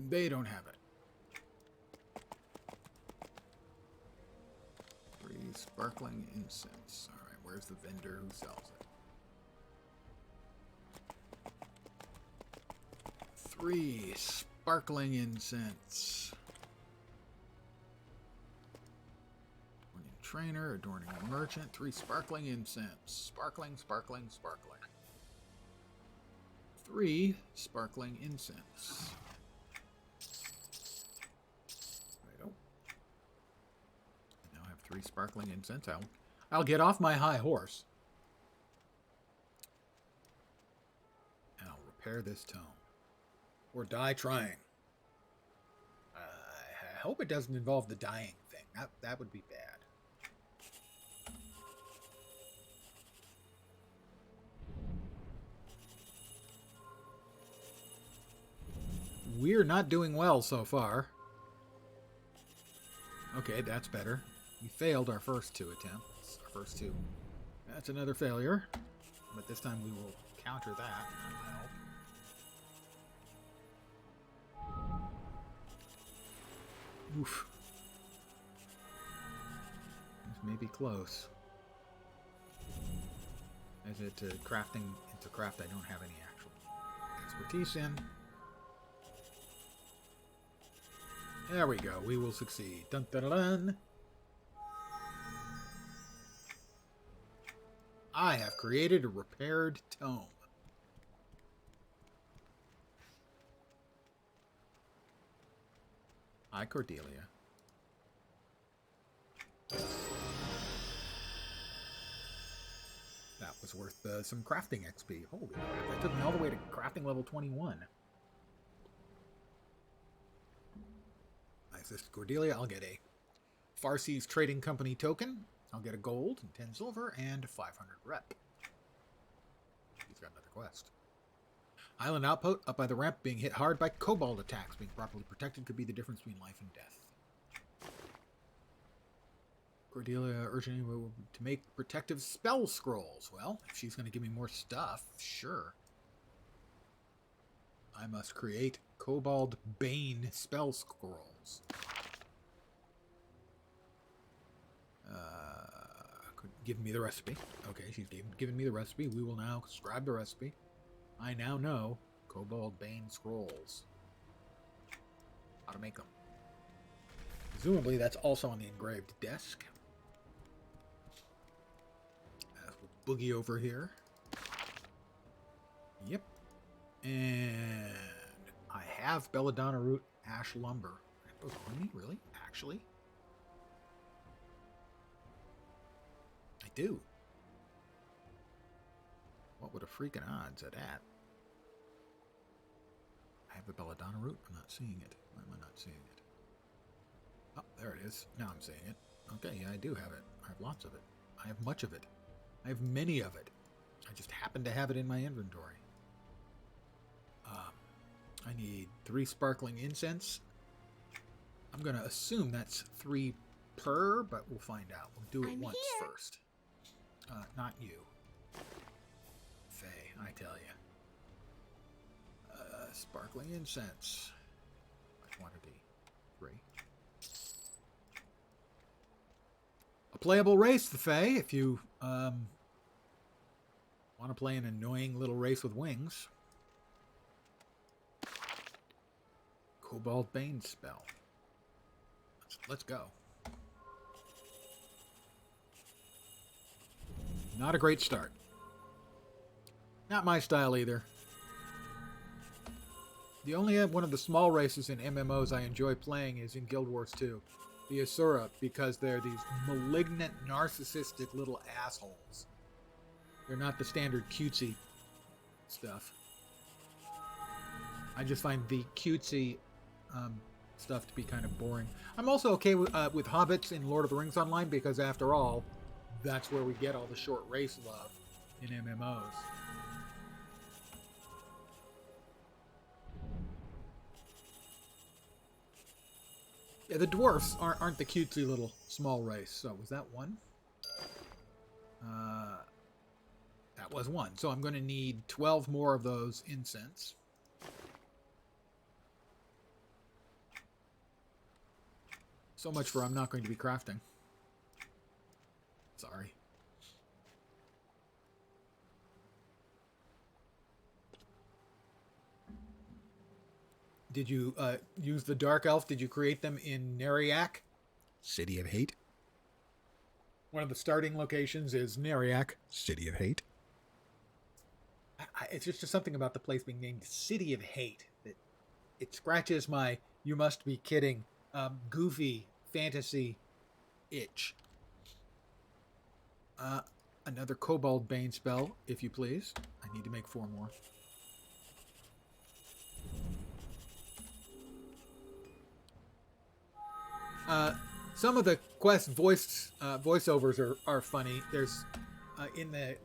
They don't have it. 3 sparkling incense. All right, where's the vendor who sells it? 3 sparkling incense. Adorning trainer, adorning merchant. 3 sparkling incense. Sparkling, sparkling, sparkling. 3 sparkling incense. I now have 3 sparkling incense. I'll get off my high horse. And I'll repair this tome. Or die trying. I hope it doesn't involve the dying thing. That would be bad. We're not doing well so far. Okay, that's better. We failed our first 2 attempts. Our first 2. That's another failure. But this time we will counter that. That'll help. Oof. This may be close. As it crafting, it's a craft I don't have any actual expertise in. There we go. We will succeed. Dun dun dun dun. I have created a repaired tome. Hi, Cordelia. That was worth some crafting XP. Holy crap, that took me all the way to crafting level 21. Nice, this is Cordelia. I'll get a Farsi's Trading Company token. I'll get a gold, 10 silver, and 500 rep. He's got another quest. Island outpost up by the ramp being hit hard by kobold attacks. Being properly protected could be the difference between life and death. Cordelia urging you to make protective spell scrolls. Well, if she's going to give me more stuff, sure. I must create Kobold Bane spell scrolls. Could give me the recipe. Okay, she's given me the recipe. We will now scribe the recipe. I now know Kobold Bane scrolls. How to make them. Presumably that's also on the engraved desk. We'll boogie over here. Yep. And I have belladonna root ash lumber. Oh, horny? Really? Actually? I do. What would a freaking odds at that? I have the belladonna root. I'm not seeing it. Why am I not seeing it? Oh, there it is. Now I'm seeing it. Okay, yeah, I do have it. I have lots of it. I have much of it. I have many of it. I just happen to have it in my inventory. I need 3 sparkling incense. I'm going to assume that's 3 per, but we'll find out. We'll do it I'm once here. first. Not you. Faye, I tell you. Sparkling incense. What quantity? 3. A playable race, the Fae, if you want to play an annoying little race with wings. Cobalt Bane spell. Let's go. Not a great start. Not my style either. The only one of the small races in MMOs I enjoy playing is in Guild Wars 2. The Asura, because they're these malignant, narcissistic little assholes. They're not the standard cutesy stuff. I just find the cutesy stuff to be kind of boring. I'm also okay with hobbits in Lord of the Rings Online because, after all, that's where we get all the short race love in MMOs. Yeah, the dwarfs aren't the cutesy little small race. So was that 1? That was 1. So I'm going to need 12 more of those incense. So much for I'm not going to be crafting. Sorry. Did you use the Dark Elf? Did you create them in Neriak? City of Hate. One of the starting locations is Neriak, City of Hate. It's just something about the place being named City of Hate that it scratches my "you must be kidding" goofy fantasy itch. Another Cobalt Bane spell, if you please. I need to make 4 more. Some of the quest voiceovers are funny. There's in the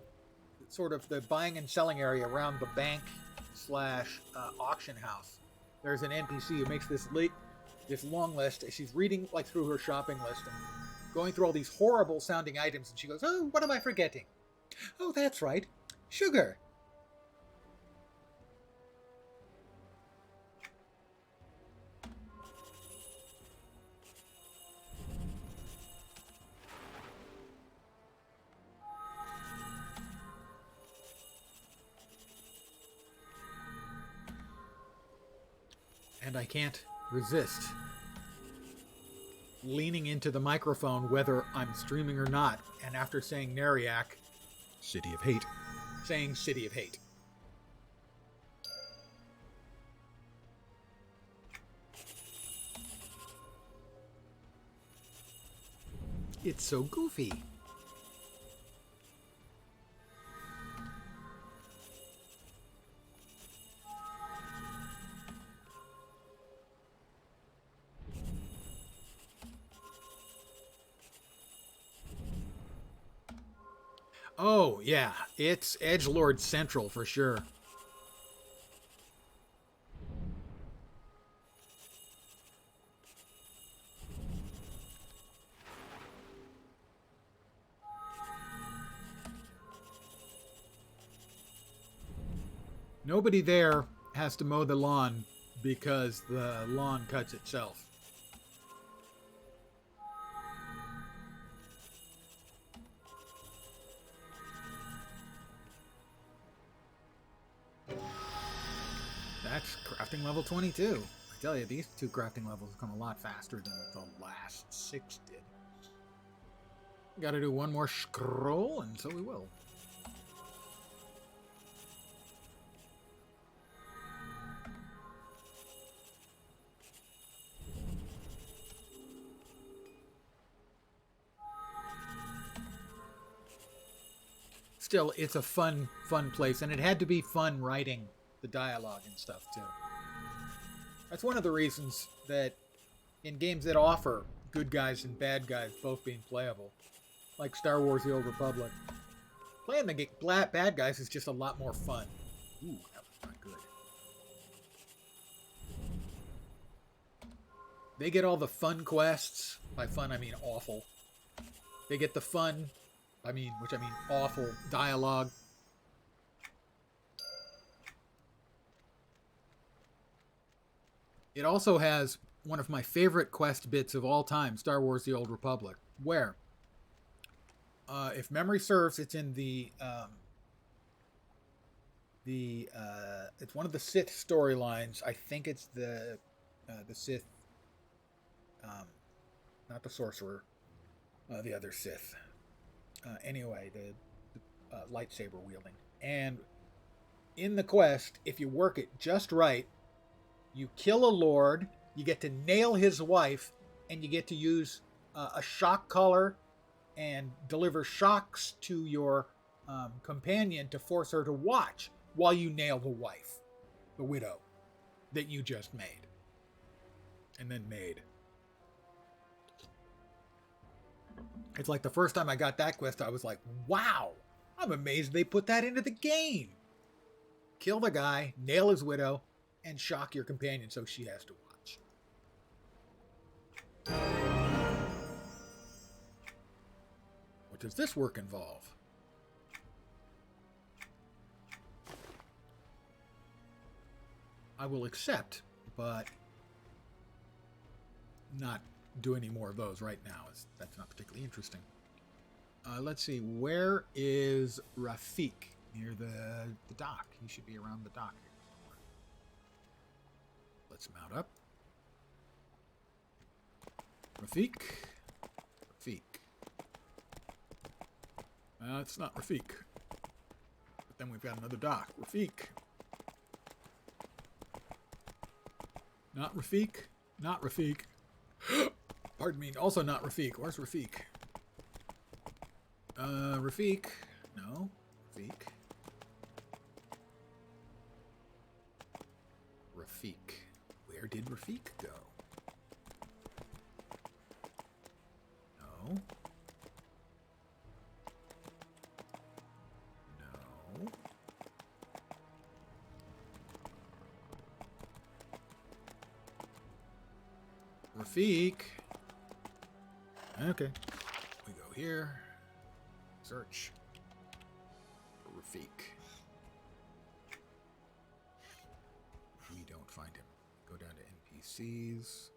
sort of the buying and selling area around the bank / auction house. There's an NPC who makes this long list. She's reading like through her shopping list and going through all these horrible sounding items, and she goes, "Oh, what am I forgetting? Oh, that's right, sugar." And I can't resist leaning into the microphone whether I'm streaming or not, and after saying Neriak, City of Hate, saying City of Hate. It's so goofy. Oh, yeah. It's Edgelord Central for sure. Nobody there has to mow the lawn because the lawn cuts itself. That's crafting level 22. I tell you, these 2 crafting levels come a lot faster than the last 6 did. Gotta do 1 more scroll, and so we will. still, it's a fun place, and it had to be fun writing the dialogue and stuff too. That's one of the reasons that in games that offer good guys and bad guys both being playable, like Star Wars: The Old Republic, playing the bad guys is just a lot more fun. Ooh, that was not good. They get all the fun quests. By fun, I mean awful. They get the fun, which I mean awful dialogue. It also has one of my favorite quest bits of all time, Star Wars: The Old Republic, where, if memory serves, it's in it's one of the Sith storylines. I think it's the Sith, not the sorcerer, the other Sith. Anyway, the lightsaber wielding. And in the quest, if you work it just right, you kill a lord, you get to nail his wife, and you get to use a shock collar and deliver shocks to your companion to force her to watch while you nail the wife, the widow, that you just made. And then made. It's like the first time I got that quest, I was like, wow, I'm amazed they put that into the game. Kill the guy, nail his widow, and shock your companion so she has to watch. What does this work involve? I will accept, but not do any more of those right now. That's not particularly interesting. Let's see. Where is Rafik? Near the dock. He should be around the dock here somewhere. Let's mount up. Rafik. Rafik. It's not Rafik. But then we've got another dock. Rafik. Not Rafik. Not Rafik. Pardon me. Also not Rafik. Where's Rafik? Rafik. No. Rafik. Rafik. Where did Rafik go? No. No. Rafik. Okay. We go here. Search for Rafik. We don't find him. Go down to NPCs.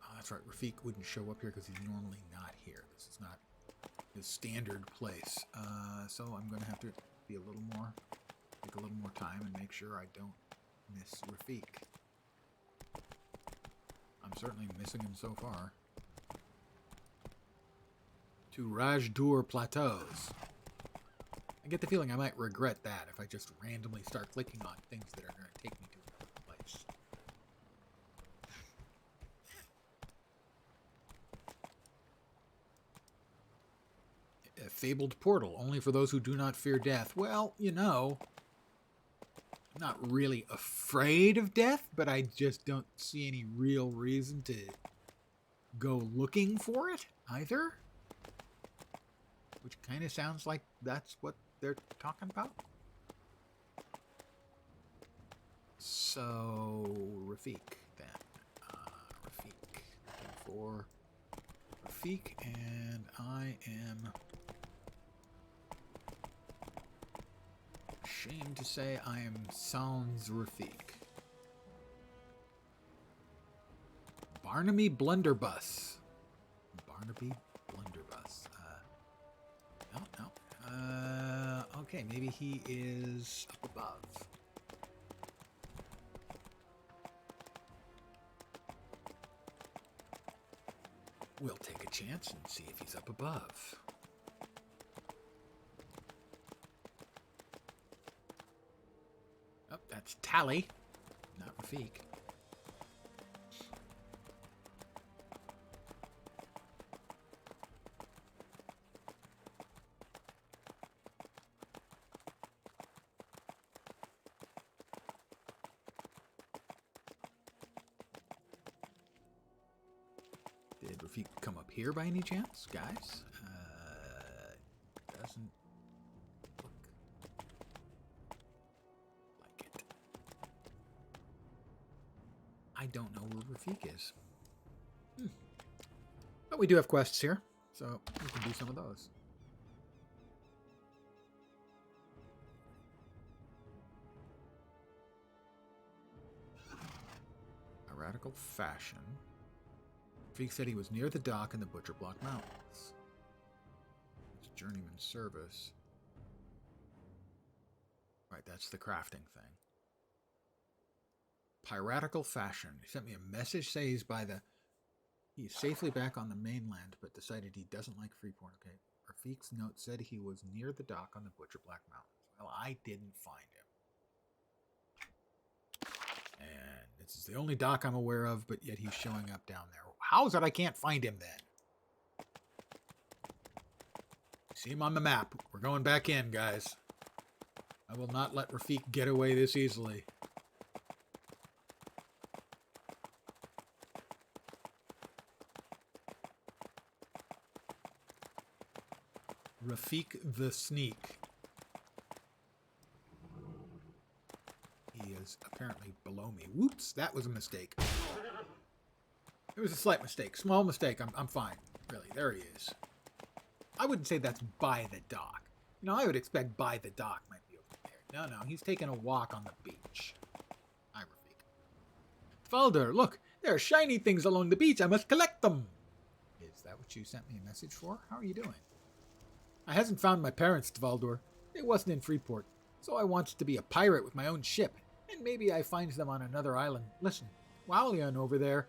Oh, that's right. Rafik wouldn't show up here because he's normally not here. This is not his standard place. So I'm going to have to be a little more, take a little more time and make sure I don't miss Rafik. I'm certainly missing him so far. To Rajdur Plateaus. I get the feeling I might regret that if I just randomly start clicking on things that are going to take me to another place. A fabled portal, only for those who do not fear death. Well, you know, I'm not really afraid of death, but I just don't see any real reason to go looking for it either. Which kind of sounds like that's what they're talking about. So, Rafik, then. Rafik. Looking for Rafik, and I am ashamed to say I am sans Rafik. Barnaby Blunderbuss. Barnaby Blunderbuss. No. Okay, maybe he is up above. We'll take a chance and see if he's up above. Oh, that's Tally, not Rafik. Did Rafik come up here by any chance, guys? Doesn't look like it. I don't know where Rafik is. But we do have quests here, so we can do some of those. A radical fashion. Rafik said he was near the dock in the Butcher Block Mountains. It's journeyman service. Right, that's the crafting thing. Piratical fashion. He sent me a message saying he's safely back on the mainland, but decided he doesn't like Freeport. Okay. Rafik's note said he was near the dock on the Butcher Black Mountains. Well, I didn't find him. And this is the only dock I'm aware of, but yet he's showing up down there. How is it I can't find him then? See him on the map. We're going back in, guys. I will not let Rafik get away this easily. Rafik the Sneak. He is apparently below me. Whoops, that was a mistake. It was a slight mistake. Small mistake. I'm fine. Really, there he is. I wouldn't say that's by the dock. You know, I would expect by the dock might be over there. No, he's taking a walk on the beach. Hi, Rafik. Falder, look, there are shiny things along the beach. I must collect them. Is that what you sent me a message for? How are you doing? I hasn't found my parents, Tvaldor. They wasn't in Freeport, so I wants to be a pirate with my own ship, and maybe I finds them on another island. Listen, Walian over there,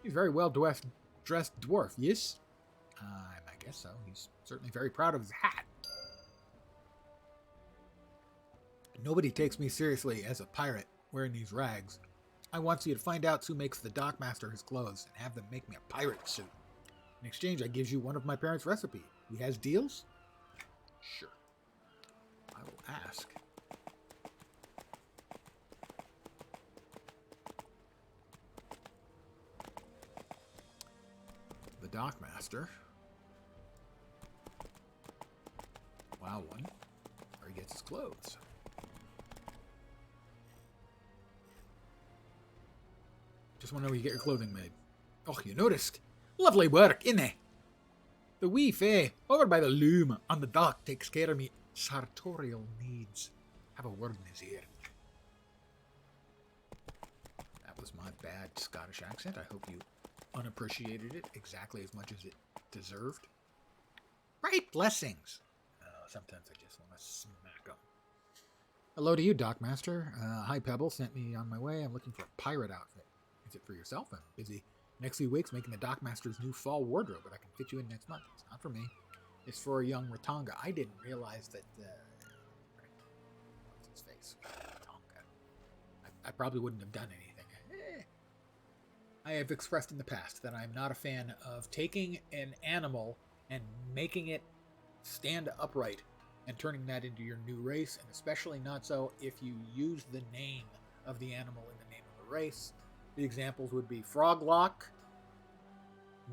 he's very well dressed dwarf, yes? I guess so. He's certainly very proud of his hat. Nobody takes me seriously as a pirate wearing these rags. I wants you to find out who makes the dockmaster his clothes and have them make me a pirate suit. In exchange, I gives you one of my parents' recipe. He has deals? Sure. I will ask. The dockmaster. Wow, one. Where he gets his clothes. Just want to know where you get your clothing made. Oh, you noticed? Lovely work, innit? The wee fay over by the loom on the dock takes care of me sartorial needs. Have a word in his ear. That was my bad Scottish accent. I hope you unappreciated it exactly as much as it deserved. Right, blessings. Sometimes I just want to smack them. Hello to you, Dockmaster. Hi, Pebble. Sent me on my way. I'm looking for a pirate outfit. Is it for yourself? I'm busy next few weeks making the Dockmaster's new fall wardrobe, but I can fit you in next month. It's not for me. It's for a young Ratanga. I didn't realize that... what's his face? Ratanga. I probably wouldn't have done anything. I have expressed in the past that I'm not a fan of taking an animal and making it stand upright and turning that into your new race, and especially not so if you use the name of the animal in the name of the race. The examples would be Froglock,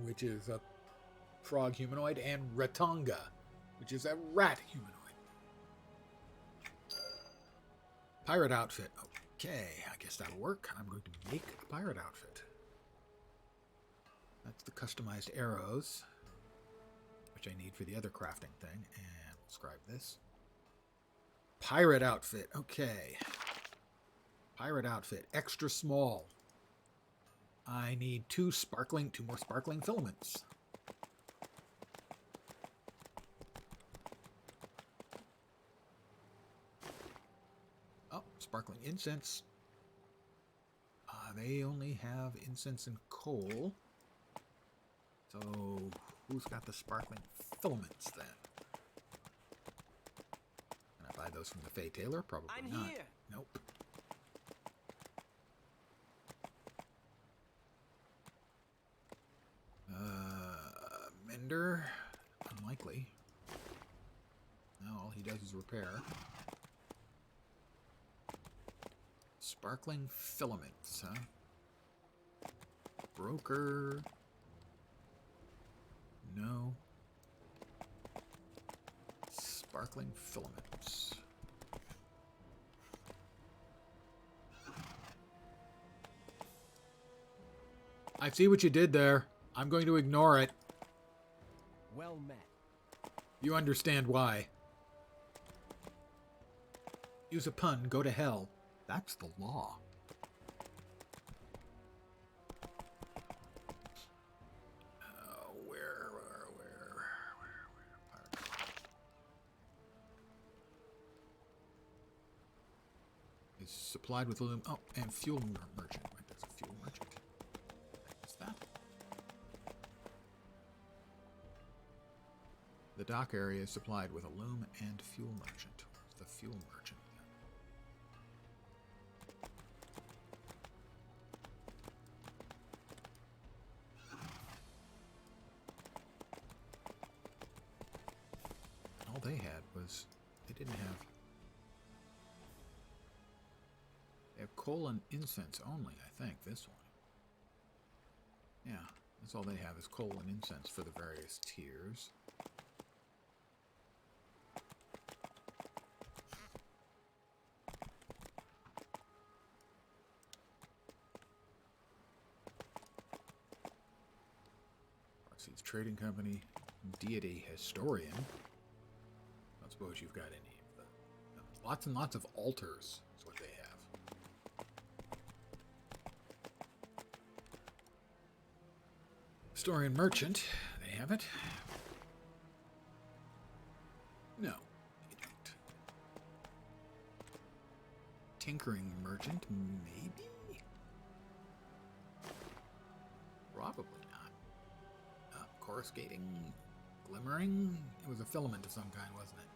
which is a frog humanoid, and Ratanga, which is a rat humanoid. Pirate outfit. Okay, I guess that'll work. I'm going to make a pirate outfit. That's the customized arrows, which I need for the other crafting thing. And we'll scribe this. Pirate outfit. Okay. Pirate outfit. Extra small. I need two more sparkling filaments. Oh, sparkling incense. They only have incense and coal. So, who's got the sparkling filaments then? Can I buy those from the Fey Tailor? Probably not. Here. Nope. Mender? Unlikely. No, all he does is repair. Sparkling filaments, huh? Broker. No. Sparkling filaments. I see what you did there. I'm going to ignore it. Well met. You understand why. Use a pun, go to hell. That's the law. Where? Is supplied with aluminum. Oh, and fuel merchant. Wait, there's a fuel merchant. What's that? The dock area is supplied with a loom and fuel merchant. Where's the fuel merchant? All they had was, they didn't have, they have coal and incense only, I think, this one. Yeah, that's all they have is coal and incense for the various tiers. Seeds Trading Company, Deity Historian. I don't suppose you've got any of the... Lots and lots of altars is what they have. Historian Merchant, they have it. No, they don't. Tinkering Merchant, maybe? Probably not. Coruscating, glimmering. It was a filament of some kind, wasn't it?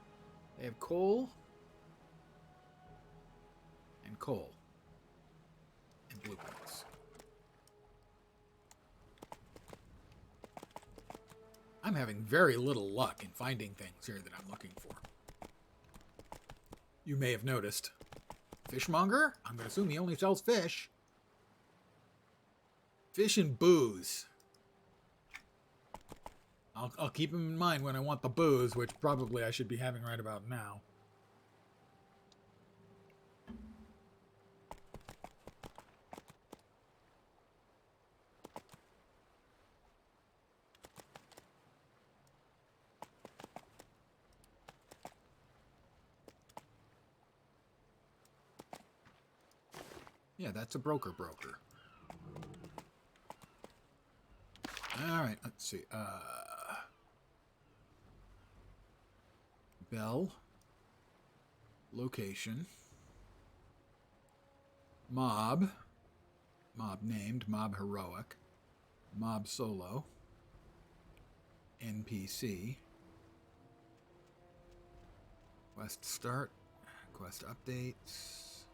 They have coal and coal and blueprints. I'm having very little luck in finding things here that I'm looking for. You may have noticed. Fishmonger? I'm going to assume he only sells fish. Fish and booze. I'll keep him in mind when I want the booze, which probably I should be having right about now. Yeah, that's a broker. All right, let's see. Bell. Location. Mob. Mob named. Mob heroic. Mob solo. NPC. Quest start. Quest updates.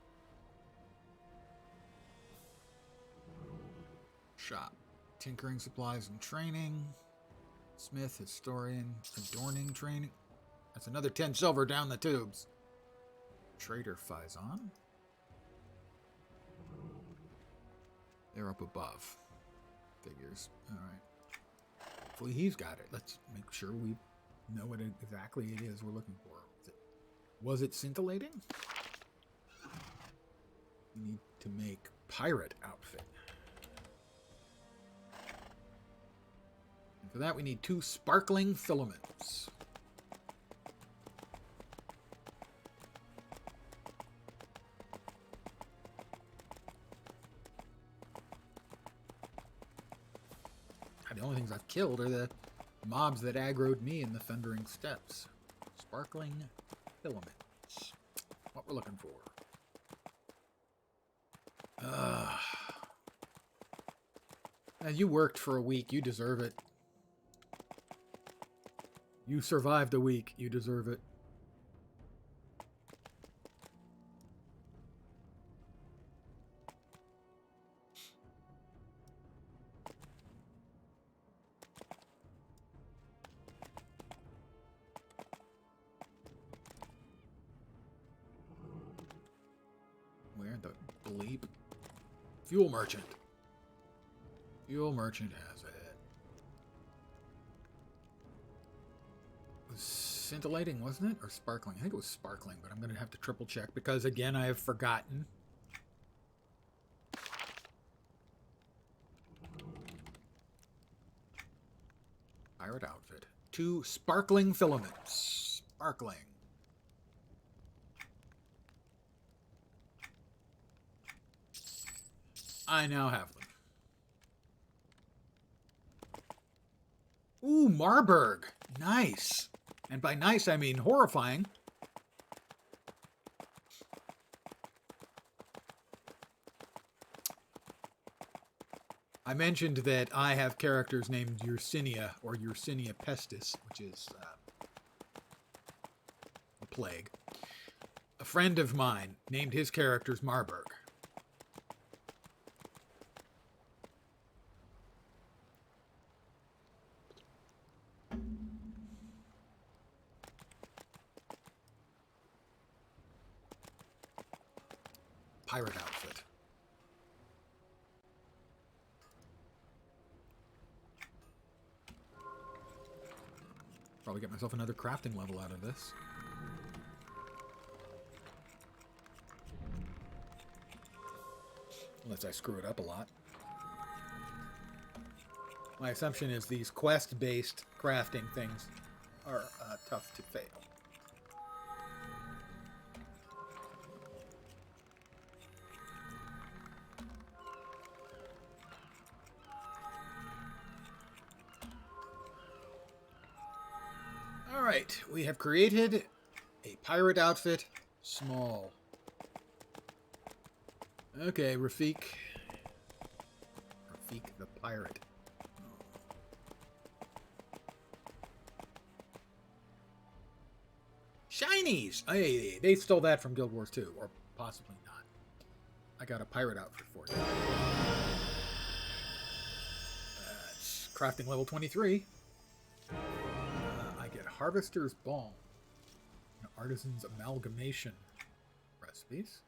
Shop. Tinkering supplies and training. Smith, historian, adorning training. That's another 10 silver down the tubes. Trader Faison. They're up above. Figures. Alright. Hopefully he's got it. Let's make sure we know what exactly it is we're looking for. Was it scintillating? We need to make pirate outfit. And for that we need 2 sparkling filaments. The only things I've killed are the mobs that aggroed me in the Thundering Steppes. Sparkling filaments. What we're looking for. Now you worked for a week. You deserve it. You survived a week. You deserve it. Where the bleep? Fuel merchant. Fuel merchant has it. was scintillating, wasn't it? Or sparkling? I think it was sparkling, but I'm going to have to triple check because, again, I have forgotten. Pirate outfit. 2 sparkling filaments. Sparkling. I now have them. Ooh, Marburg. Nice. And by nice, I mean horrifying. I mentioned that I have characters named Yersinia, or Yersinia pestis, which is a plague. A friend of mine named his characters Marburg. Pirate outfit. Probably get myself another crafting level out of this. Unless I screw it up a lot. My assumption is these quest-based crafting things are tough to fail. Alright, we have created a pirate outfit, small. Okay, Rafik. Rafik the pirate. Shinies! Hey, they stole that from Guild Wars 2, or possibly not. I got a pirate outfit for you. It's crafting level 23. I get Harvester's Balm. Artisan's Amalgamation recipes.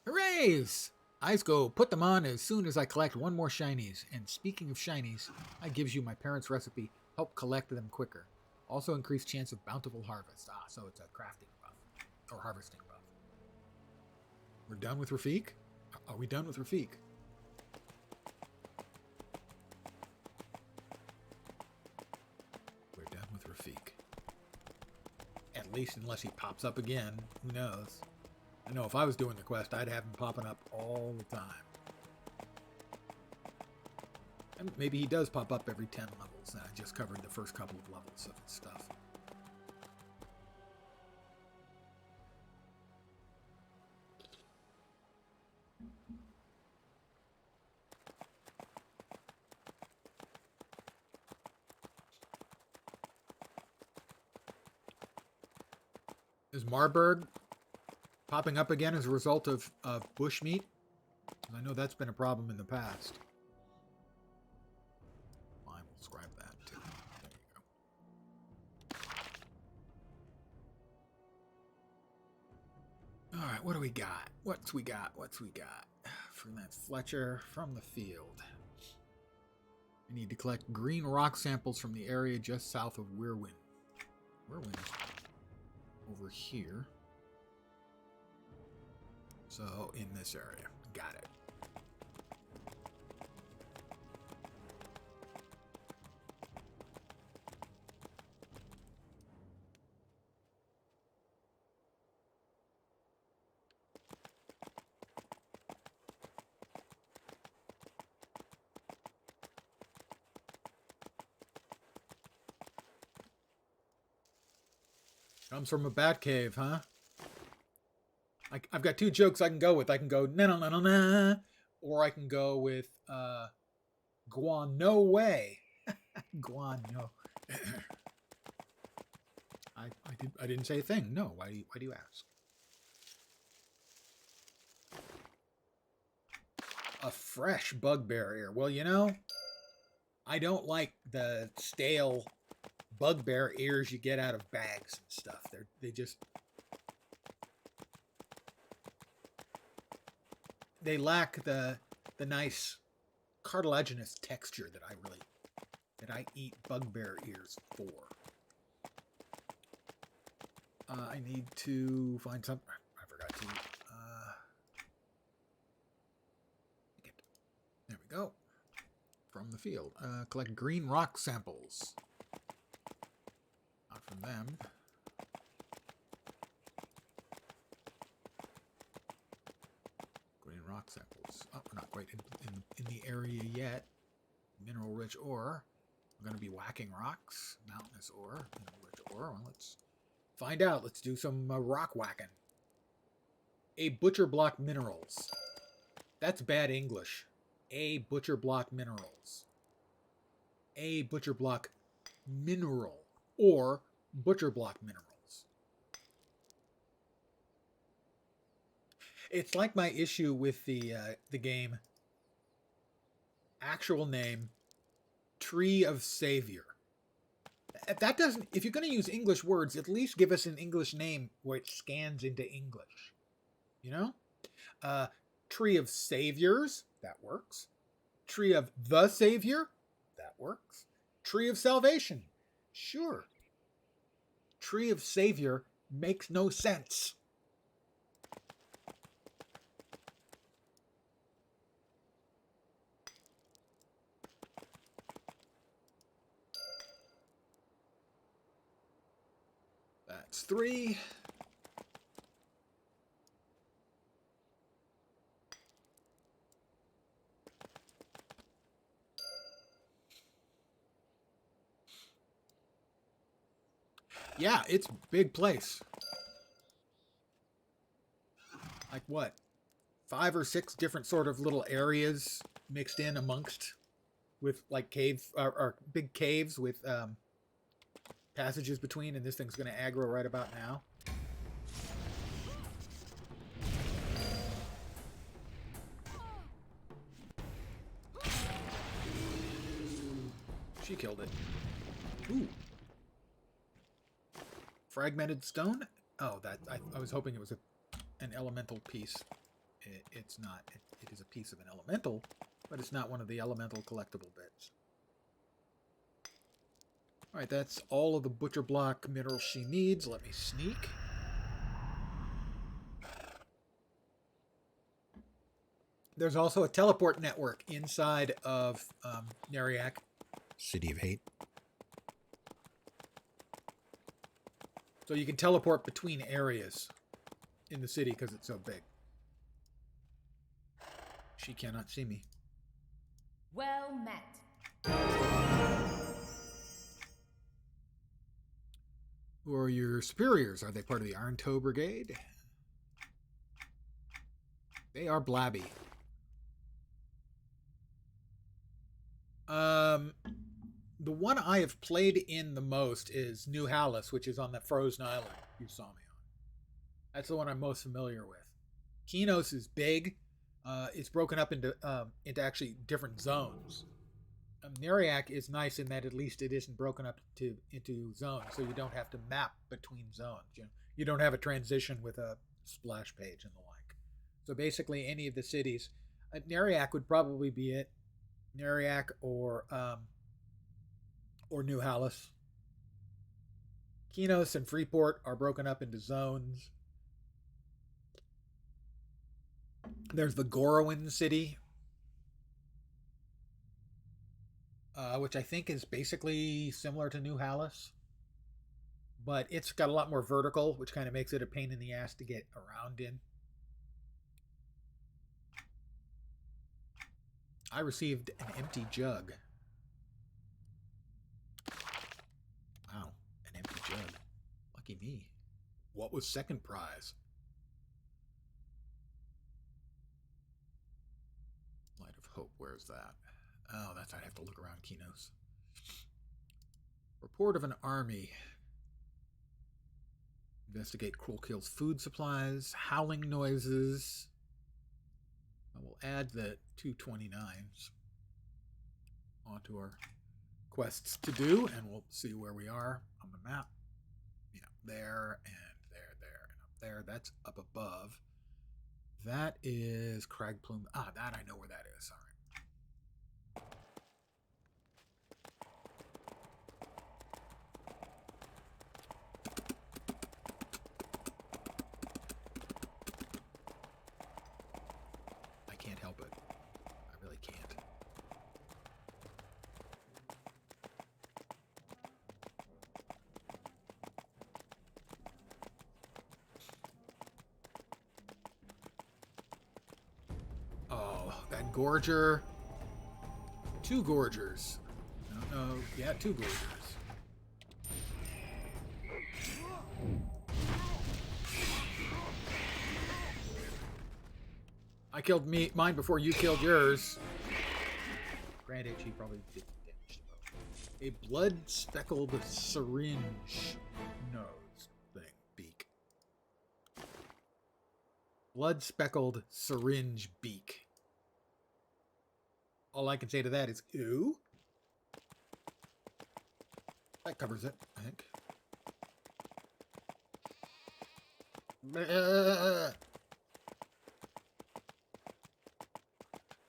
Hoorays! Eyes go, put them on as soon as I collect one more shinies. And speaking of shinies, I gives you my parents' recipe. Help collect them quicker. Also increase chance of bountiful harvest. Ah, so it's a crafting buff. Or harvesting buff. We're done with Rafik? Are we done with Rafik? We're done with Rafik. At least unless he pops up again. Who knows? I know if I was doing the quest, I'd have him popping up all the time. And maybe he does pop up every 10 levels, and I just covered the first couple of levels of his stuff. Is Marburg popping up again as a result of bushmeat? I know that's been a problem in the past. Fine, we'll scribe that too. There you go. Alright, what do we got? What's we got? From that Fletcher from the field. I need to collect green rock samples from the area just south of Weirwind. Weirwind over here. So, in this area. Got it. Comes from a bat cave, huh? I've got 2 jokes I can go with. I can go na-na-na-na-na, or I can go with Guan no way. Guan no. I didn't say a thing. No. Why do you ask? A fresh bugbear ear. Well, you know, I don't like the stale bugbear ears you get out of bags and stuff. they lack the nice cartilaginous texture that I eat bugbear ears for. I need to find some. I forgot to. There we go. From the field. Collect green rock samples. Not from them. Green rock samples. Oh, we're not quite in the area yet. Mineral rich ore. We're going to be whacking rocks. Mountainous ore. Mineral rich ore. Well, let's find out. Let's do some rock whacking. A butcher block minerals. That's bad English. A butcher block minerals. A butcher block mineral or butcher block minerals. It's like my issue with the game. Actual name, Tree of Savior. That doesn't. If you're going to use English words, at least give us an English name where it scans into English. You know, Tree of Saviors. That works. Tree of the Savior. That works. Tree of Salvation. Sure. Tree of Savior makes no sense. That's 3. Yeah, it's a big place. Like what? 5 or 6 different sort of little areas mixed in amongst with like cave or big caves with passages between, and this thing's going to aggro right about now. She killed it. Ooh. Fragmented stone? Oh, that I was hoping it was an elemental piece. It's not. It is a piece of an elemental, but it's not one of the elemental collectible bits. All right, that's all of the butcher block minerals she needs. Let me sneak. There's also a teleport network inside of Neriak, City of Hate. So you can teleport between areas in the city because it's so big. She cannot see me. Well met. Who are your superiors? Are they part of the Iron Toe Brigade? They are blabby. The one I have played in the most is New Hallis, which is on that frozen island you saw me on. That's the one I'm most familiar with. Kinos is big. It's broken up into actually different zones. Neriak is nice in that at least it isn't broken up into zones, so you don't have to map between zones. You don't have a transition with a splash page and the like. So basically, any of the cities, Neriak would probably be it. Neriak or New Hallis. Kinos and Freeport are broken up into zones. There's the Gorowan city, which I think is basically similar to New Hallis, but it's got a lot more vertical, which kind of makes it a pain in the ass to get around in. I received an empty jug. Wow, an empty jug. Lucky me. What was second prize? Light of Hope, where's that? Oh, that's, I'd have to look around Kinos. Report of an army. Investigate cruel kills, food supplies, howling noises. I will add the 229s onto our quests to do, and we'll see where we are on the map. You know, there and there, and up there. That's up above. That is Crag Plume. Ah, that I know where that is. All right. I can't help it. I really can't. Oh, that Gorger. 2 Gorgers. No, yeah, 2 Gorgers. I killed mine before you killed yours. Granted, she probably did damage though. A blood-speckled syringe nose thing, beak. Blood-speckled syringe beak. All I can say to that is, ew. That covers it, I think.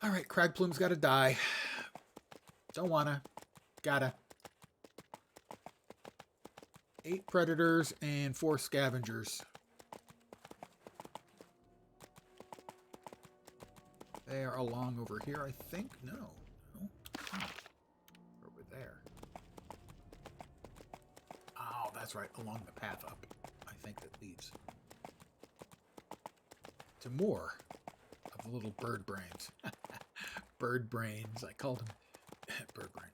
Alright, Crag Plume's gotta die. Don't wanna. Gotta. 8 predators and 4 scavengers. They are along over here, I think. No. Over there. Oh, that's right. Along the path up. I think that leads to more of the little bird brains. Bird brains. I called them bird brain.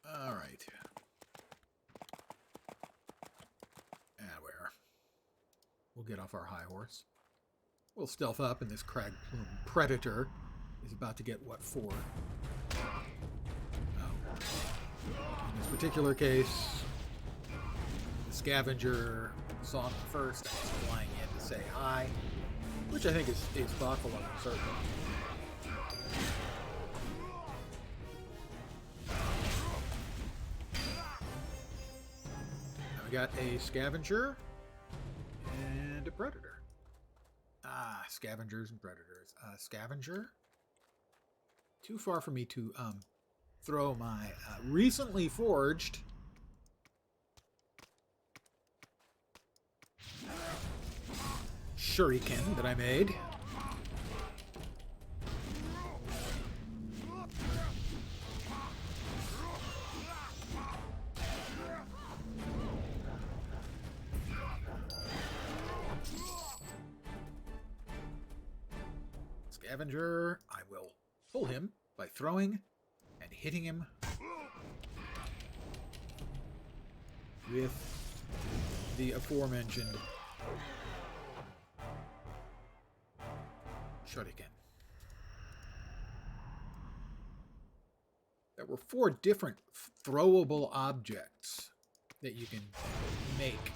All right. And where? We'll get off our high horse. We'll stealth up, and this Crag Plume Predator is about to get what for? Oh. In this particular case, the scavenger saw me first and was flying in to say hi, which I think is thoughtful of him, certainly. We got a scavenger and a predator. Ah, scavengers and predators. Scavenger. Too far for me to throw my recently forged shuriken that I made. Scavenger, I will pull him by throwing and hitting him with the aforementioned shuriken. There were 4 different throwable objects that you can make.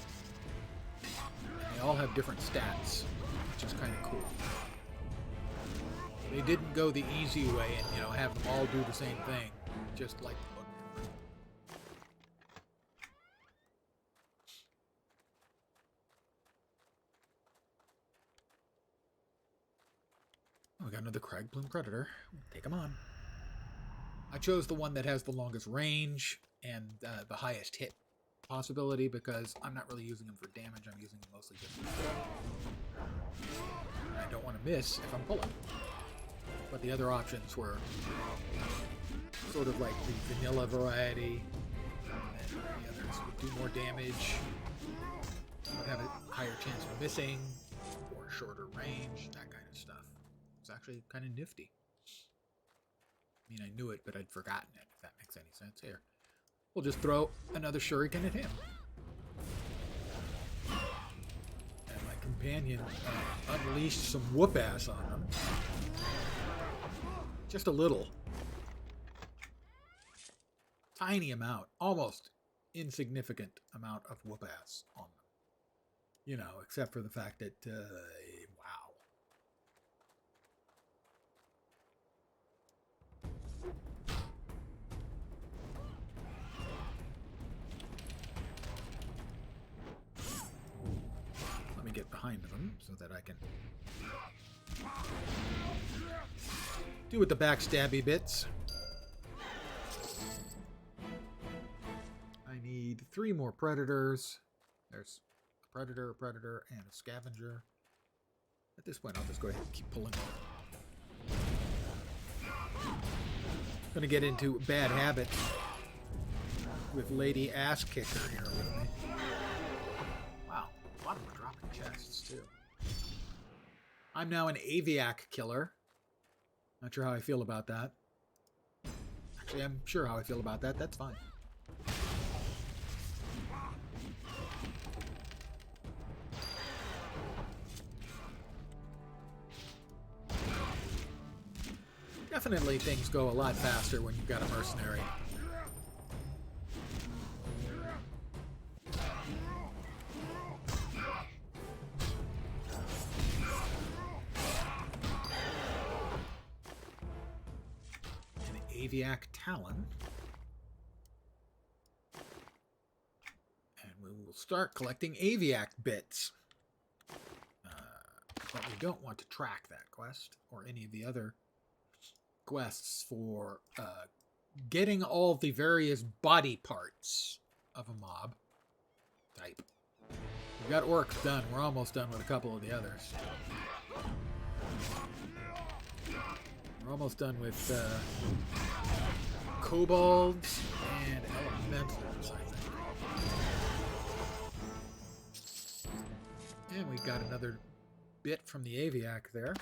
And they all have different stats, which is kind of cool. They didn't go the easy way and, you know, have them all do the same thing. Just like the book. Oh, we got another Crag Plume Predator. Take him on. I chose the one that has the longest range and the highest hit possibility because I'm not really using them for damage. I'm using them mostly just for throw. I don't want to miss if I'm pulling. But the other options were sort of like the vanilla variety, and the others would do more damage, would have a higher chance of missing, or shorter range, that kind of stuff. It's actually kind of nifty. I mean, I knew it, but I'd forgotten it, if that makes any sense. Here, we'll just throw another shuriken at him. And my companion unleashed some whoop-ass on him. Just a little. Tiny amount, almost insignificant amount of whoop-ass on them. You know, except for the fact that, wow. Let me get behind them so that I can do with the backstabby bits. I need 3 more predators. There's a predator, and a scavenger. At this point, I'll just go ahead and keep pulling. Gonna get into bad habits with Lady Ass Kicker here with me. Wow, a lot of them are dropping chests too. I'm now an Aviac killer. Not sure how I feel about that. Actually, I'm sure how I feel about that. That's fine. Definitely things go a lot faster when you've got a mercenary. An Aviac Talon. And we will start collecting Aviac bits. But we don't want to track that quest or any of the other quests for getting all the various body parts of a mob type. We've got orcs done. We're almost done with a couple of the others. We're almost done with kobolds and elementals, I think. And we got another bit from the Aviac there.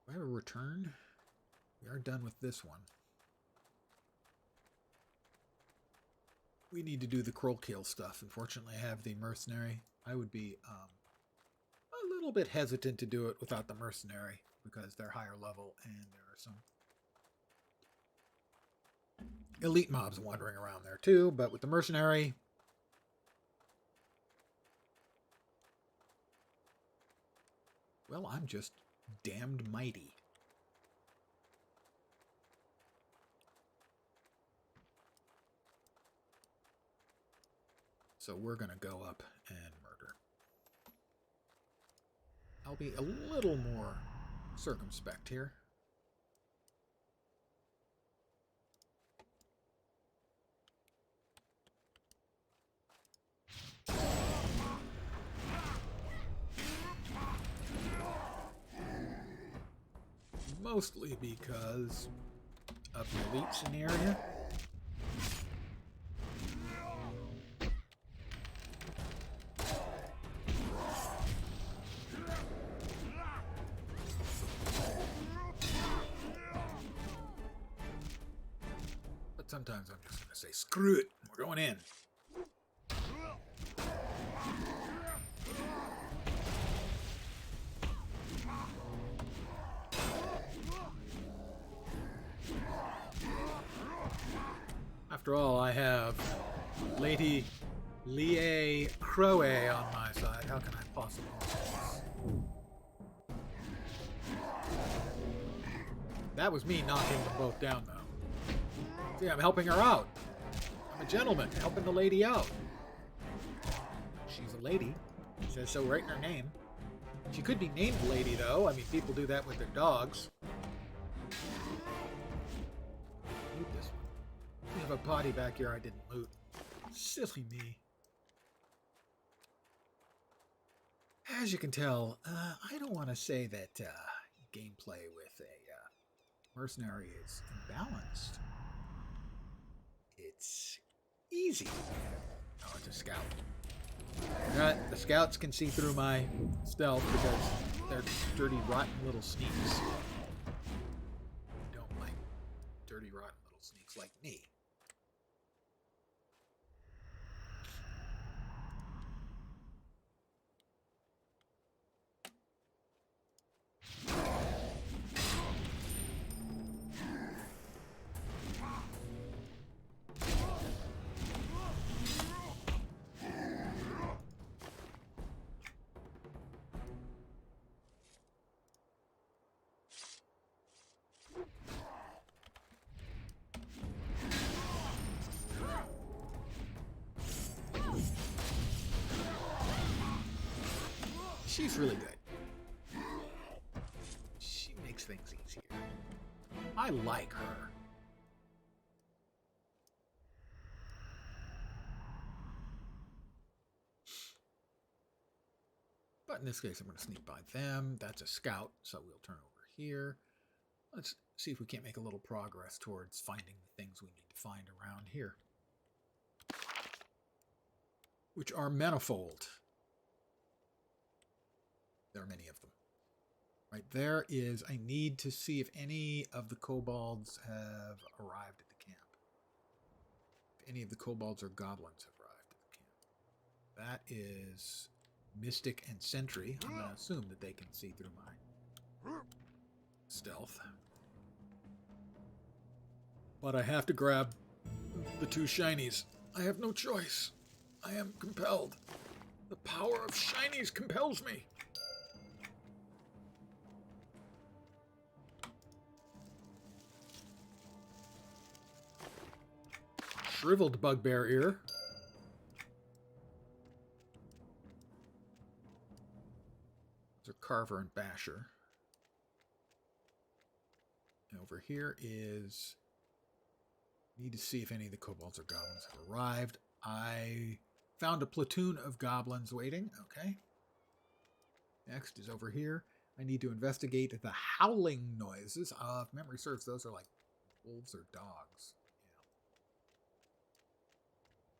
Do I have a return? We are done with this one. We need to do the Kroll Kill stuff. Unfortunately, I have the mercenary. I would be a little bit hesitant to do it without the mercenary because they're higher level and there are some elite mobs wandering around there too. But with the mercenary, well, I'm just damned mighty. So we're going to go up and murder. I'll be a little more circumspect here. Mostly because of the elite scenario. But sometimes I'm just going to say, screw it, we're going in. After all, I have Lady Lie Crowe on my side. How can I possibly lose? That was me knocking them both down, though. See, I'm helping her out. I'm a gentleman, helping the lady out. She's a lady. It says so right in her name. She could be named Lady, though. I mean, people do that with their dogs. Loot this one. We have a body back here I didn't loot. Silly me. As you can tell, I don't want to say that gameplay with a mercenary is imbalanced. It's easy. Oh, it's a scout. The scouts can see through my stealth because they're dirty, rotten little sneaks. I don't like dirty, rotten little sneaks like me. She's really good. She makes things easier. I like her. But in this case, I'm going to sneak by them. That's a scout, so we'll turn over here. Let's see if we can't make a little progress towards finding the things we need to find around here, which are manifold. There are many of them. Right there is, I need to see if any of the kobolds have arrived at the camp. If any of the kobolds or goblins have arrived at the camp. That is Mystic and Sentry. I'm going to assume that they can see through my stealth. But I have to grab the two shinies. I have no choice. I am compelled. The power of shinies compels me. Shriveled bugbear ear. Those are Carver and Basher. And over here is... Need to see if any of the kobolds or goblins have arrived. I found a platoon of goblins waiting. Okay. Next is over here. I need to investigate the howling noises. If memory serves, those are like wolves or dogs.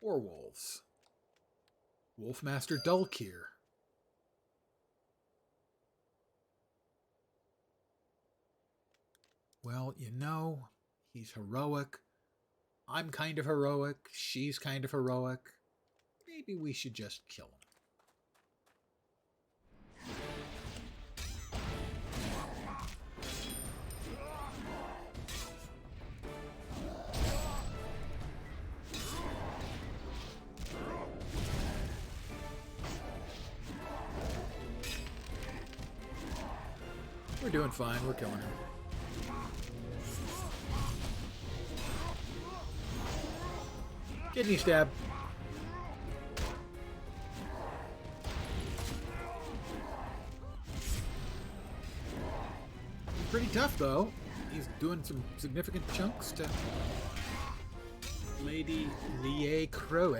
Yeah. Or wolves. Wolfmaster Dulkir. Well, you know, he's heroic. I'm kind of heroic. She's kind of heroic. Maybe we should just kill him. We're doing fine. We're killing him. Kidney stab. He's pretty tough, though. He's doing some significant chunks to Lady Lie Crowe.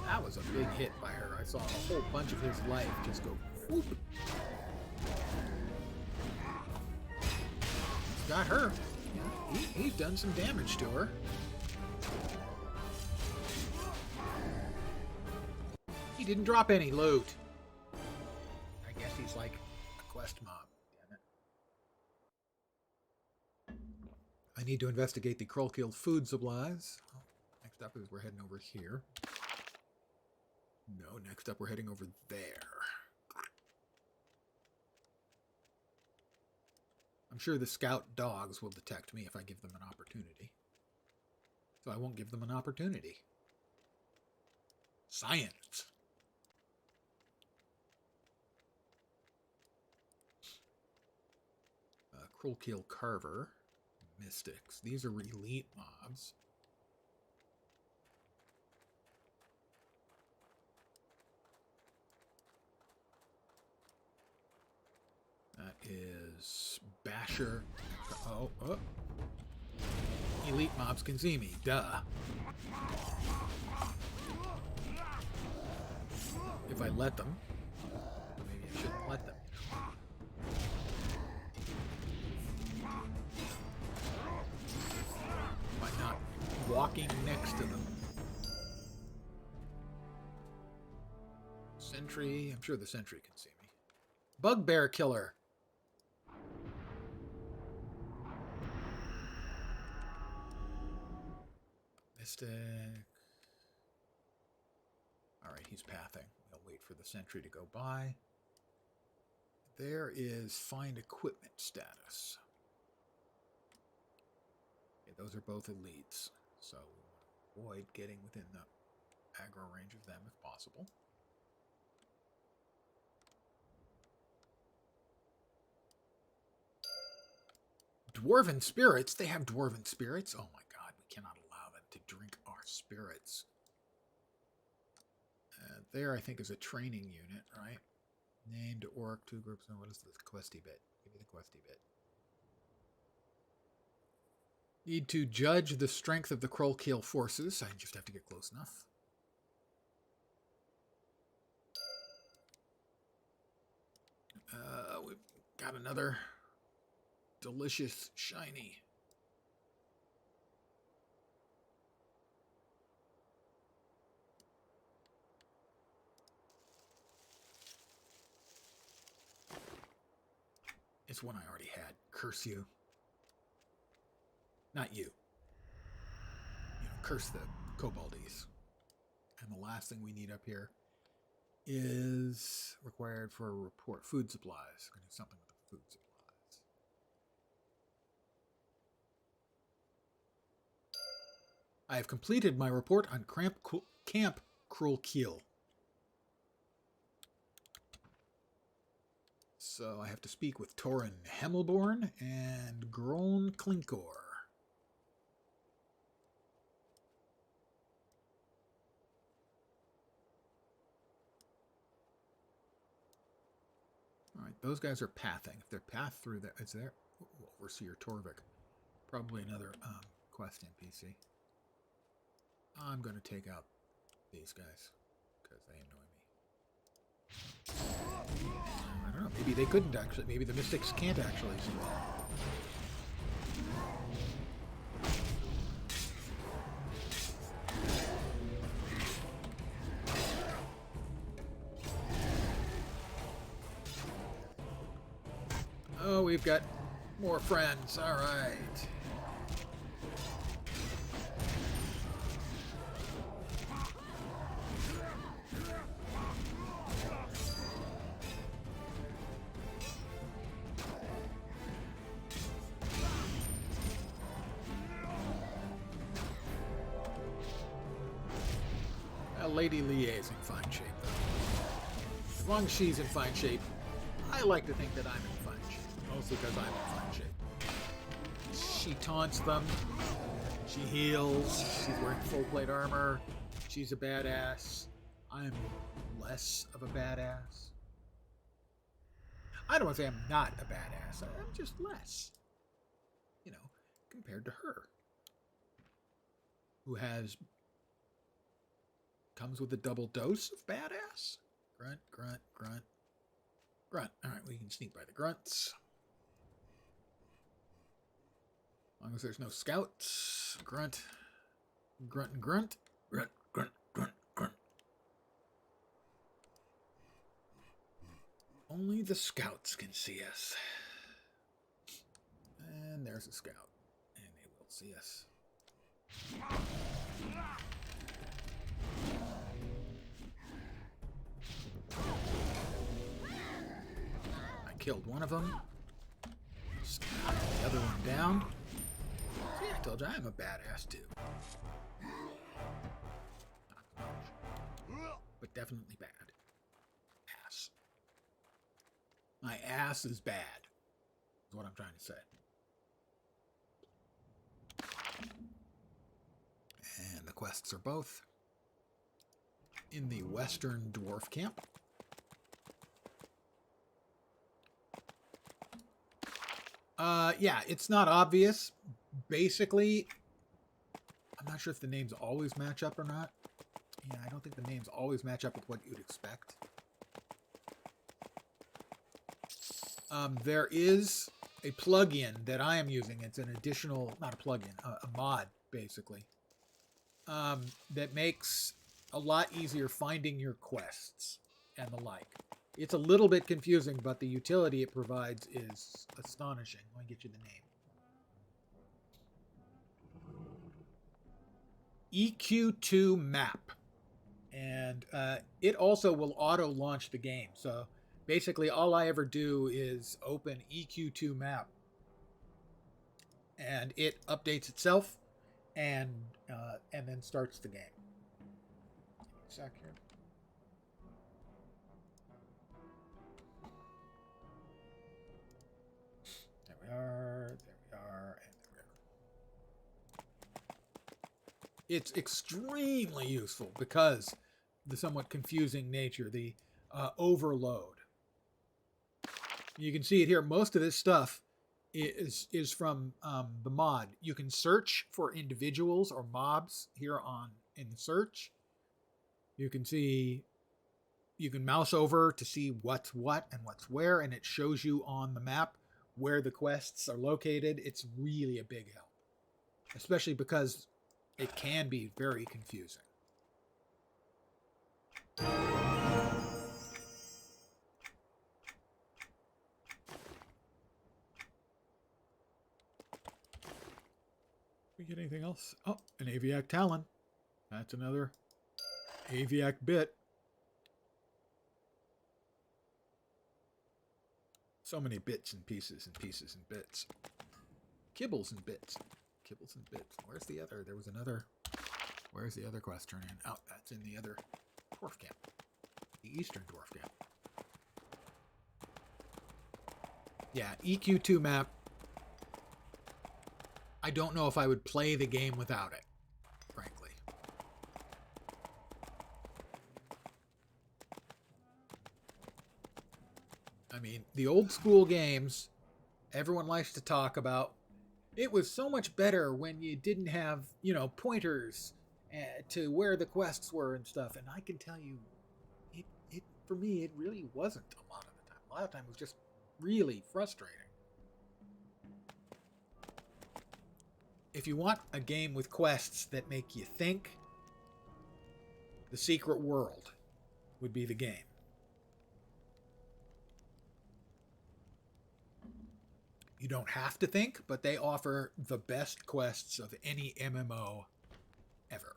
That was a big hit by her. I saw a whole bunch of his life just go whoop. Got her. Yeah, he's done some damage to her. He didn't drop any loot. I guess he's like a quest mob. Damn it. I need to investigate the Krollkill food supplies. Oh, next up is we're heading over here. No, next up we're heading over there. I'm sure the scout dogs will detect me if I give them an opportunity. So I won't give them an opportunity. Science. Krollkill Carver. Mystics. These are elite mobs. That is Basher. Oh. Elite mobs can see me. Duh. If I let them. Maybe I shouldn't let them. By not walking next to them. Sentry. I'm sure the sentry can see me. Bugbear killer. Mystic. Alright, he's pathing. We'll wait for the sentry to go by. There is find equipment status. Okay, those are both elites, so we want to avoid getting within the aggro range of them if possible. Dwarven spirits? They have dwarven spirits? Oh my god, we cannot allow them to drink our spirits. there, I think, is a training unit, right? Named orc, 2 groups. And what is this questy bit? Give me the questy bit. Need to judge the strength of the Kroll-Kill forces. I just have to get close enough. We've got another delicious shiny. It's one I already had. Curse you. Not you. You know, curse the koboldies. And the last thing we need up here is required for a report. Food supplies. We're going to do something with the food supplies. I have completed my report on Camp Kroll-Kill. So I have to speak with Torin Hemmelborn and Groen Klinkor. All right, those guys are pathing. If they're path through there, is there Overseer Torvik? Probably another quest NPC. I'm going to take out these guys because they annoy me. I don't know. Maybe they couldn't actually. Maybe the Mystics can't actually see that. Oh, we've got more friends. All right. Lady Lee is in fine shape, though. As long as she's in fine shape, I like to think that I'm in fine shape. Mostly because I'm in fine shape. She taunts them. She heals. She's wearing full plate armor. She's a badass. I'm less of a badass. I don't want to say I'm not a badass. I'm just less. You know, compared to her. Who comes with a double dose of badass. Grunt, grunt, grunt, grunt. All right, we can sneak by the grunts. As long as there's no scouts. Grunt, grunt, and grunt. Grunt, grunt, grunt, grunt. Only the scouts can see us. And there's a scout. And they will see us. I killed one of them. Knocked the other one down. See, I told you I'm a badass too. Not much, but definitely bad. Ass. My ass is bad. Is what I'm trying to say. And the quests are both in the Western Dwarf Camp. Yeah, it's not obvious. Basically, I'm not sure if the names always match up or not. Yeah, I don't think the names always match up with what you'd expect. There is a plugin that I am using. It's an additional, not a plugin, a mod, basically, that makes a lot easier finding your quests and the like. It's a little bit confusing, but the utility it provides is astonishing. Let me get you the name. EQ2 map. And it also will auto-launch the game. So basically all I ever do is open EQ2 map. And it updates itself and then starts the game. Give me a sec here. There we are, and there we are. It's extremely useful because the somewhat confusing nature, the overload. You can see it here. Most of this stuff is from the mod. You can search for individuals or mobs here in the search. You can see, you can mouse over to see what's what and what's where, and it shows you on the map where the quests are located. It's really a big help, especially because it can be very confusing. We get anything else? Oh, an Aviac Talon. That's another Aviac bit. So many bits and pieces and pieces and bits. Kibbles and bits. Kibbles and bits. Where's the other? There was another. Where's the other quest turn in? Oh, that's in the other dwarf camp. The eastern dwarf camp. Yeah, EQ2 map. I don't know if I would play the game without it, frankly. I mean, the old school games, everyone likes to talk about, it was so much better when you didn't have, you know, pointers to where the quests were and stuff. And I can tell you, it for me, it really wasn't a lot of the time. A lot of the time it was just really frustrating. If you want a game with quests that make you think, The Secret World would be the game. You don't have to think, but they offer the best quests of any MMO ever.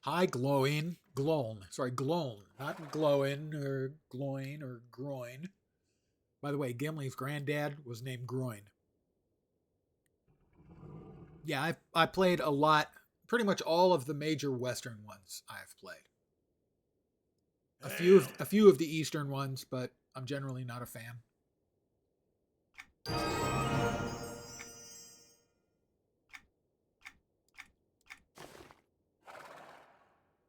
Hi, Glowin. Glowin, not glowin or glowing or groin. By the way, Gimli's granddad was named Groin. Yeah, I played a lot, pretty much all of the major Western ones I've played. A few of the Eastern ones, but I'm generally not a fan.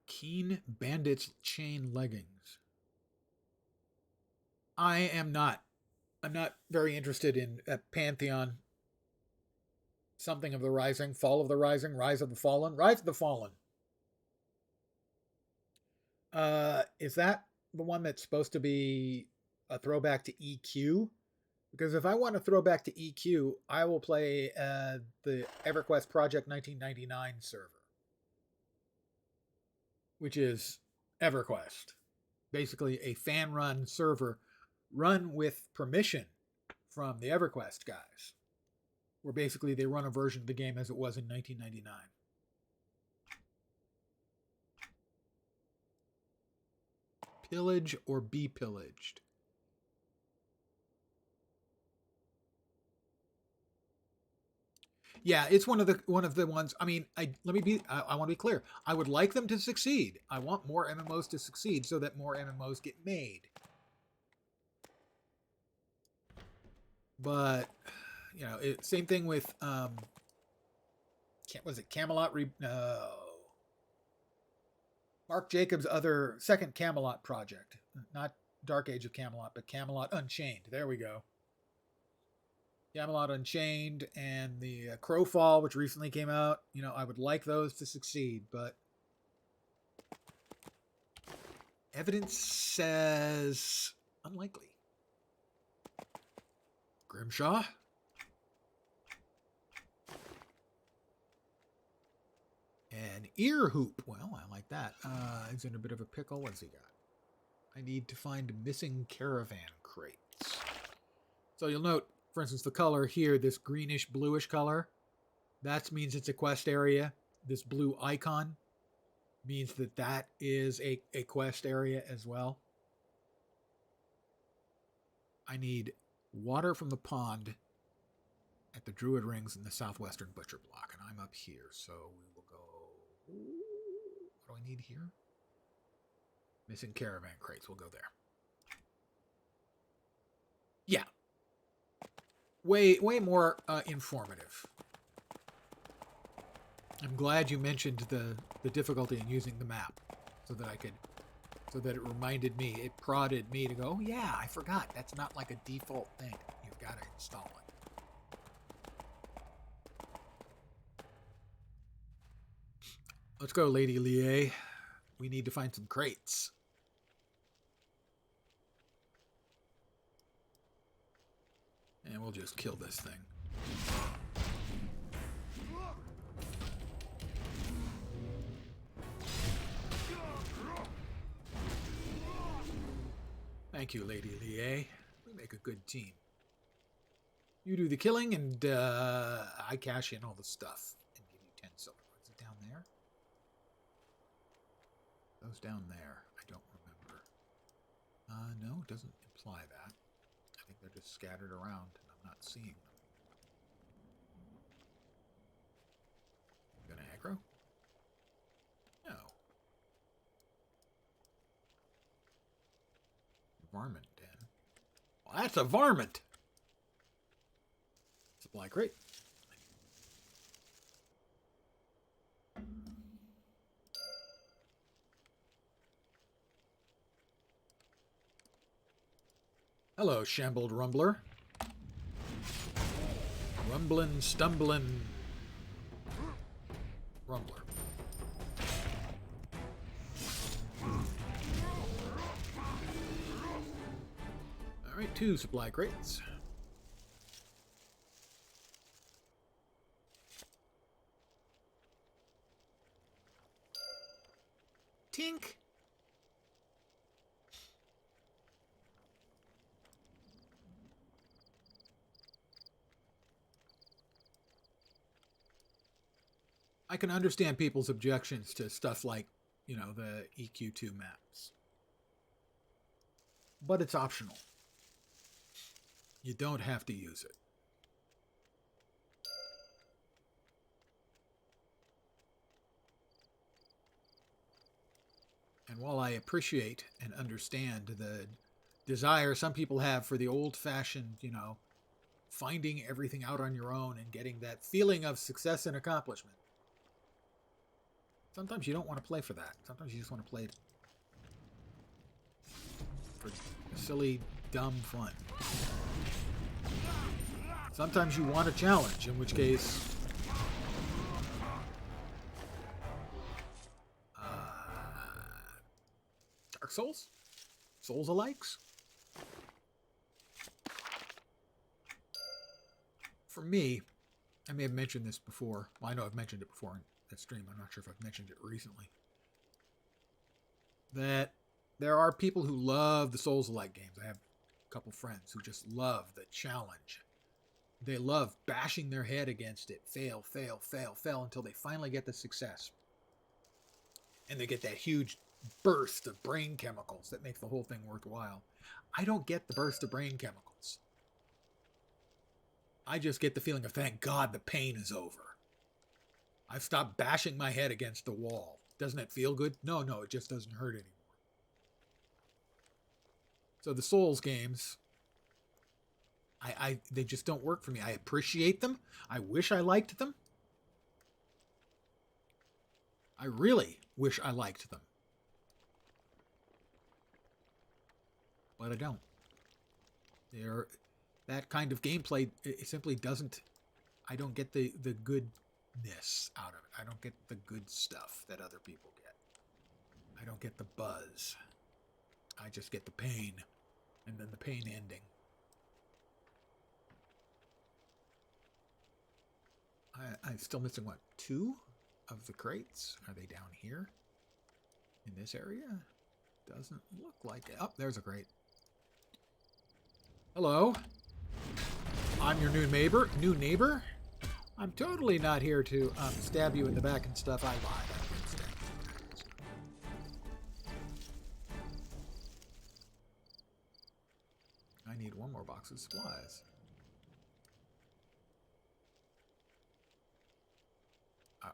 Keen Bandit's chain leggings. I'm not very interested in Pantheon. Something of the Rising, Fall of the Rising, Rise of the Fallen. Rise of the Fallen. Is that the one that's supposed to be a throwback to EQ? Because if I want to throw back to EQ, I will play the EverQuest Project 1999 server, which is EverQuest. Basically a fan-run server run with permission from the EverQuest guys, where basically they run a version of the game as it was in 1999. Pillage or be pillaged? Yeah, it's one of the ones. I mean, I want to be clear. I would like them to succeed. I want more MMOs to succeed so that more MMOs get made. But you know, same thing with was it Camelot? No, Mark Jacobs' other second Camelot project, not Dark Age of Camelot, but Camelot Unchained. There we go. Camelot Unchained and the Crowfall, which recently came out. You know, I would like those to succeed, but evidence says unlikely. Grimshaw. And Ear Hoop. Well, I like that. He's in a bit of a pickle. What's he got? I need to find missing caravan crates. So you'll note, for instance, the color here, this greenish bluish color, that means it's a quest area. This blue icon means that that is a quest area as well. I need water from the pond at the Druid Rings in the southwestern Butcher Block, and I'm up here, so we will go... What do I need here? Missing caravan crates. We'll go there. Yeah. way more informative. I'm glad you mentioned the difficulty in using the map, so that it reminded me, it prodded me to go, oh, yeah, I forgot. That's not like a default thing. You've got to install it. Let's go, Lady Lie. We need to find some crates. And we'll just kill this thing. Thank you, Lady Lie. We make a good team. You do the killing, and I cash in all the stuff and give you 10 silver. Is it down there? Those down there. I don't remember. No, it doesn't imply that. I think they're just scattered around, and I'm not seeing them. Gonna aggro? No. Varmint den. Well, that's a varmint! Supply crate. Hello, shambled rumbler. Rumblin', stumblin' rumbler. Alright, 2 supply crates. Tink. I can understand people's objections to stuff like, you know, the EQ2 maps. But it's optional. You don't have to use it. And while I appreciate and understand the desire some people have for the old-fashioned, you know, finding everything out on your own and getting that feeling of success and accomplishment, sometimes you don't want to play for that. Sometimes you just want to play for silly, dumb fun. Sometimes you want a challenge, in which case... Dark Souls? Souls alikes? For me, I may have mentioned this before. Well, I know I've mentioned it before in that stream. I'm not sure if I've mentioned it recently. That there are people who love the Souls-alike games. I have a couple friends who just love the challenge. They love bashing their head against it. Fail, fail, fail, fail, until they finally get the success. And they get that huge burst of brain chemicals that makes the whole thing worthwhile. I don't get the burst of brain chemicals. I just get the feeling of, thank God the pain is over. I've stopped bashing my head against the wall. Doesn't it feel good? No, it just doesn't hurt anymore. So the Souls games, they just don't work for me. I appreciate them. I wish I liked them. I really wish I liked them. But I don't. That kind of gameplay, it simply doesn't... I don't get the goodness out of it. I don't get the good stuff that other people get. I don't get the buzz. I just get the pain. And then the pain ending. I'm still missing, what, 2 of the crates? Are they down here? In this area? Doesn't look like it. Oh, there's a crate. Hello. I'm your new neighbor. I'm totally not here to stab you in the back and stuff. I lied. I didn't stab you in the back and stuff. I need 1 more box of supplies.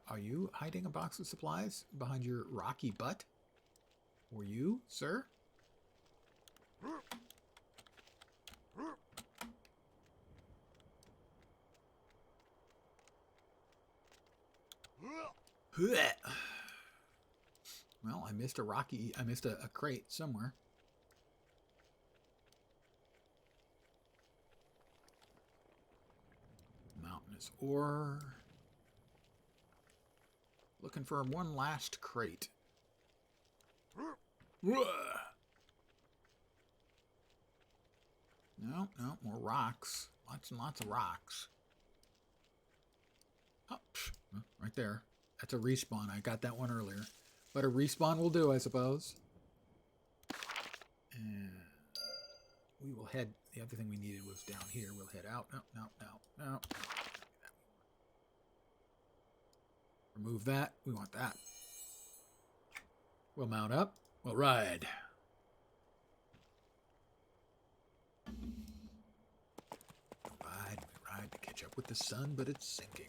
Are you hiding a box of supplies behind your rocky butt? Were you, sir? Well, I missed a crate somewhere. Mountainous ore. Looking for one last crate. No, more rocks. Lots and lots of rocks. Oh, right there. That's a respawn. I got that one earlier. But a respawn will do, I suppose. And we will head... The other thing we needed was down here. We'll head out. No. Remove that. We want that. We'll mount up. We'll ride. We ride to catch up with the sun, but it's sinking.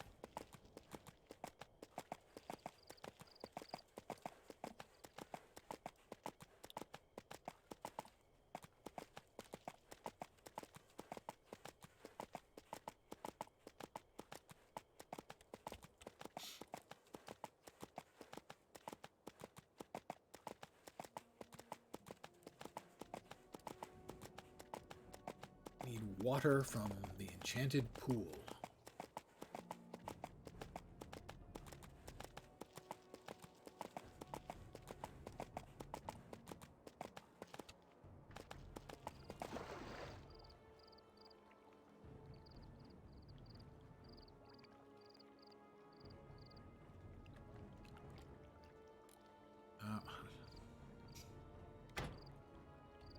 Need water from the enchanted pool.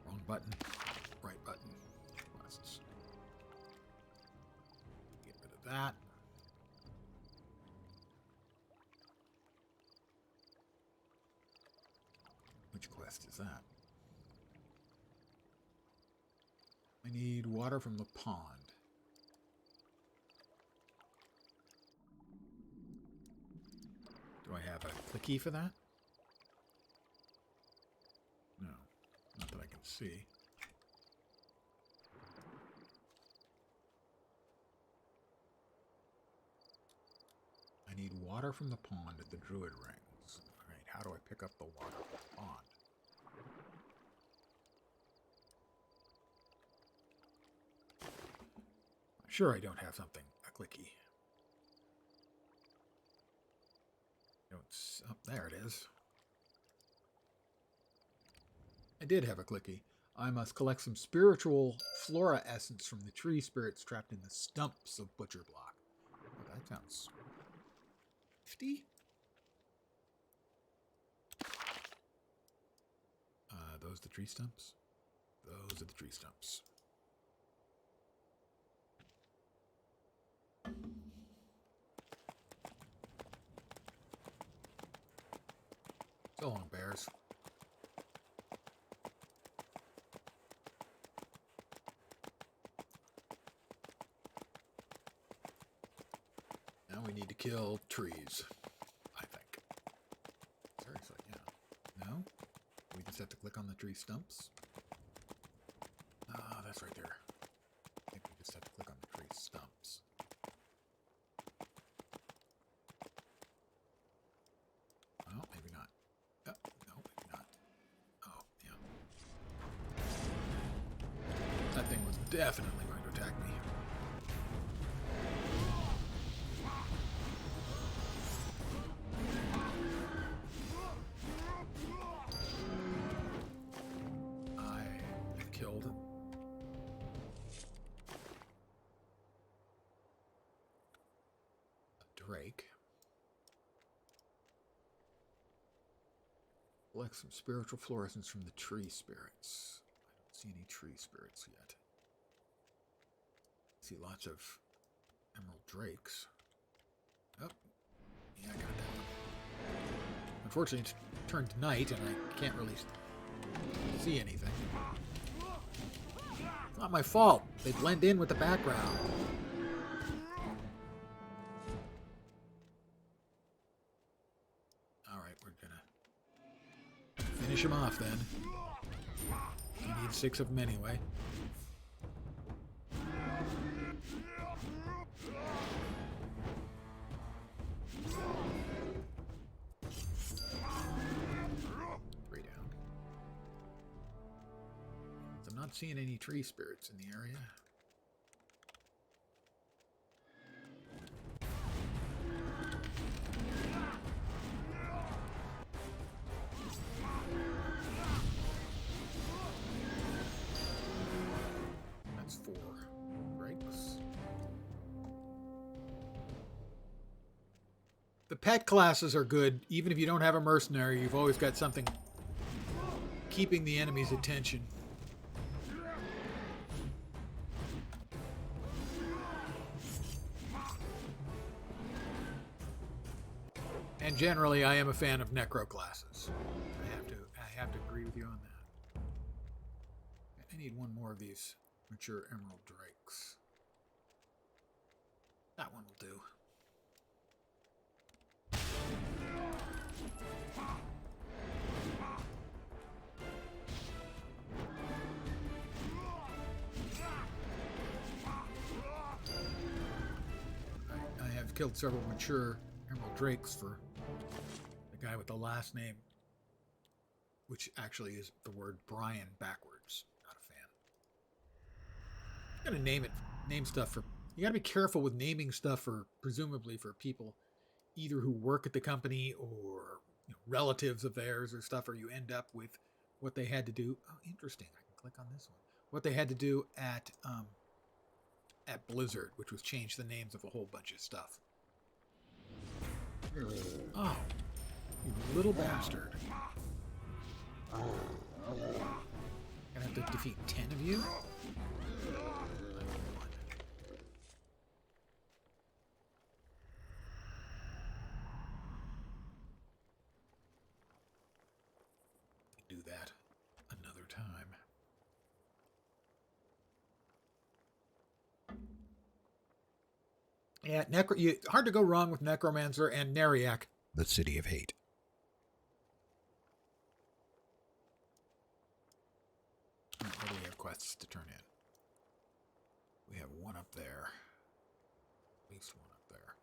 Wrong button. Right button. Quests. Get rid of that. Which quest is that? I need water from the pond. Do I have a clicky for that? No, not that I can see. I need water from the pond at the Druid Rings. Alright, how do I pick up the water from the pond? Sure, I don't have something. A clicky. Oh, there it is. I did have a clicky. I must collect some spiritual flora essence from the tree spirits trapped in the stumps of Butcher Block. Oh, that sounds 50? Those the tree stumps? Those are the tree stumps. So long, bears. Now we need to kill trees, I think. Seriously, yeah. No? We just have to click on the tree stumps? Ah, that's right there. I think we just have to click on the tree stumps. Well, maybe not. Oh, no, maybe not. Oh, yeah. That thing was definitely going to attack me. I killed it. A drake. Collect some spiritual fluorescence from the tree spirits. I don't see any tree spirits yet. I see lots of emerald drakes. Oh, yeah, I got that one. Unfortunately, it's turned night and I can't really see anything. It's not my fault. They blend in with the background. Alright, we're gonna finish him off then. You need 6 of them anyway. not seeing any tree spirits in the area. That's 4 breaks. The pet classes are good. Even if you don't have a mercenary, you've always got something keeping the enemy's attention. And generally, I am a fan of necro classes. I have to agree with you on that. I need one more of these mature emerald drakes. That one will do. I have killed several mature emerald drakes for the guy with the last name, which actually is the word Brian backwards. Not a fan. You gotta name stuff for. You gotta be careful with naming stuff for, presumably for people either who work at the company or relatives of theirs or stuff, or you end up with what they had to do. Oh, interesting. I can click on this one. What they had to do at Blizzard, which was change the names of a whole bunch of stuff. Oh, you little bastard. Gonna have to defeat 10 of you? Do that another time. Yeah, hard to go wrong with Necromancer and Neriak, the City of Hate. What do we have quests to turn in? We have one up there. At least one up there.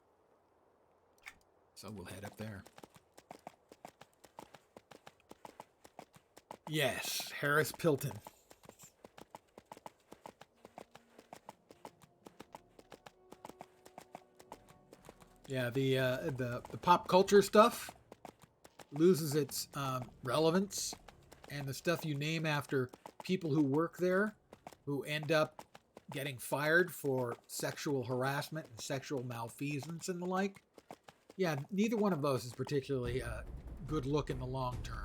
So we'll head up there. Yes, Harris Pilton. Yeah, the pop culture stuff loses its relevance, and the stuff you name after people who work there, who end up getting fired for sexual harassment and sexual malfeasance and the like. Yeah, neither one of those is particularly a good look in the long term.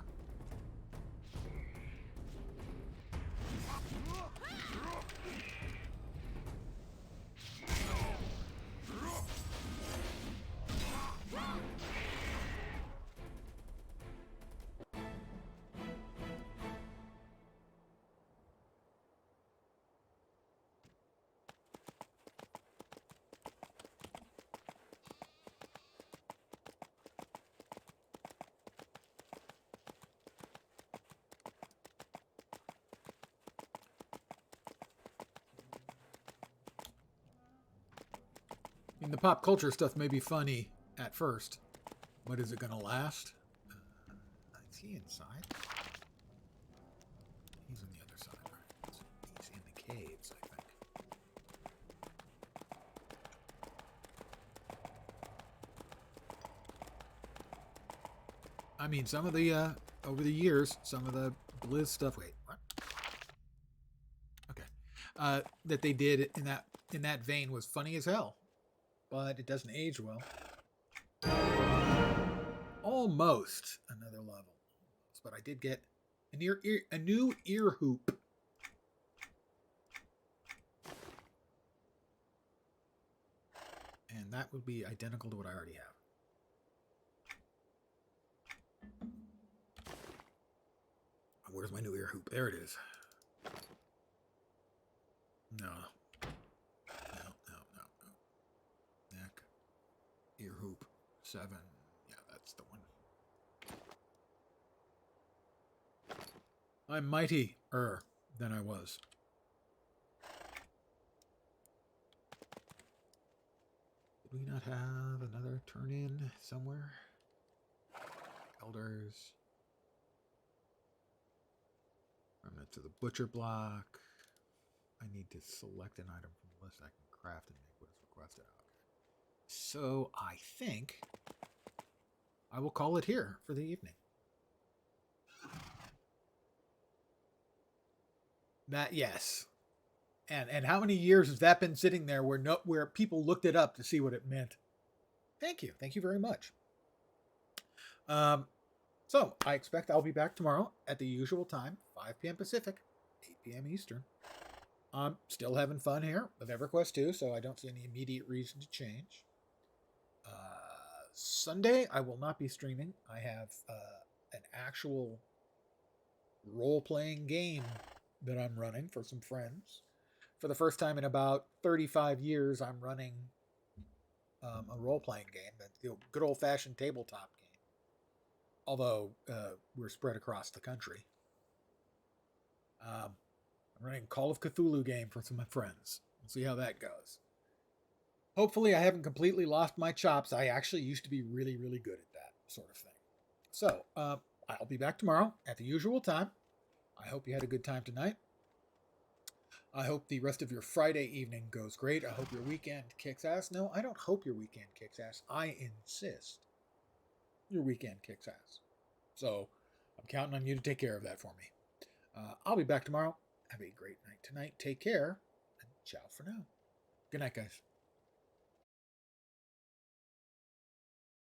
I mean, the pop culture stuff may be funny at first, but is it going to last? Is he inside? He's on the other side, right? He's in the caves, I think. I mean, some of the, over the years, some of the Blizz stuff, wait, what? Okay. That they did in that vein was funny as hell. But it doesn't age well. Almost another level. But I did get a new ear hoop. And that would be identical to what I already have. Where's my new ear hoop? There it is. No. Neck. Ear hoop. 7. Yeah, that's the one. I'm mightier than I was. Did we not have another turn-in somewhere? Elders. Remnants to the butcher block. I need to select an item from the list I can craft and make what is requested. Okay. So I think I will call it here for the evening. That, yes. And how many years has that been sitting there where people looked it up to see what it meant? Thank you. Thank you very much. So I expect I'll be back tomorrow at the usual time, 5 p.m. Pacific, 8 p.m. Eastern. I'm still having fun here with EverQuest 2, so I don't see any immediate reason to change. Sunday, I will not be streaming. I have an actual role-playing game that I'm running for some friends. For the first time in about 35 years, I'm running a role-playing game, the good old-fashioned tabletop game. Although we're spread across the country. I'm running Call of Cthulhu game for some of my friends. We'll see how that goes. Hopefully I haven't completely lost my chops. I actually used to be really, really good at that sort of thing. So, I'll be back tomorrow at the usual time. I hope you had a good time tonight. I hope the rest of your Friday evening goes great. I hope your weekend kicks ass. No, I don't hope your weekend kicks ass. I insist your weekend kicks ass. So, I'm counting on you to take care of that for me. I'll be back tomorrow. Have a great night tonight. Take care, and ciao for now. Good night, guys.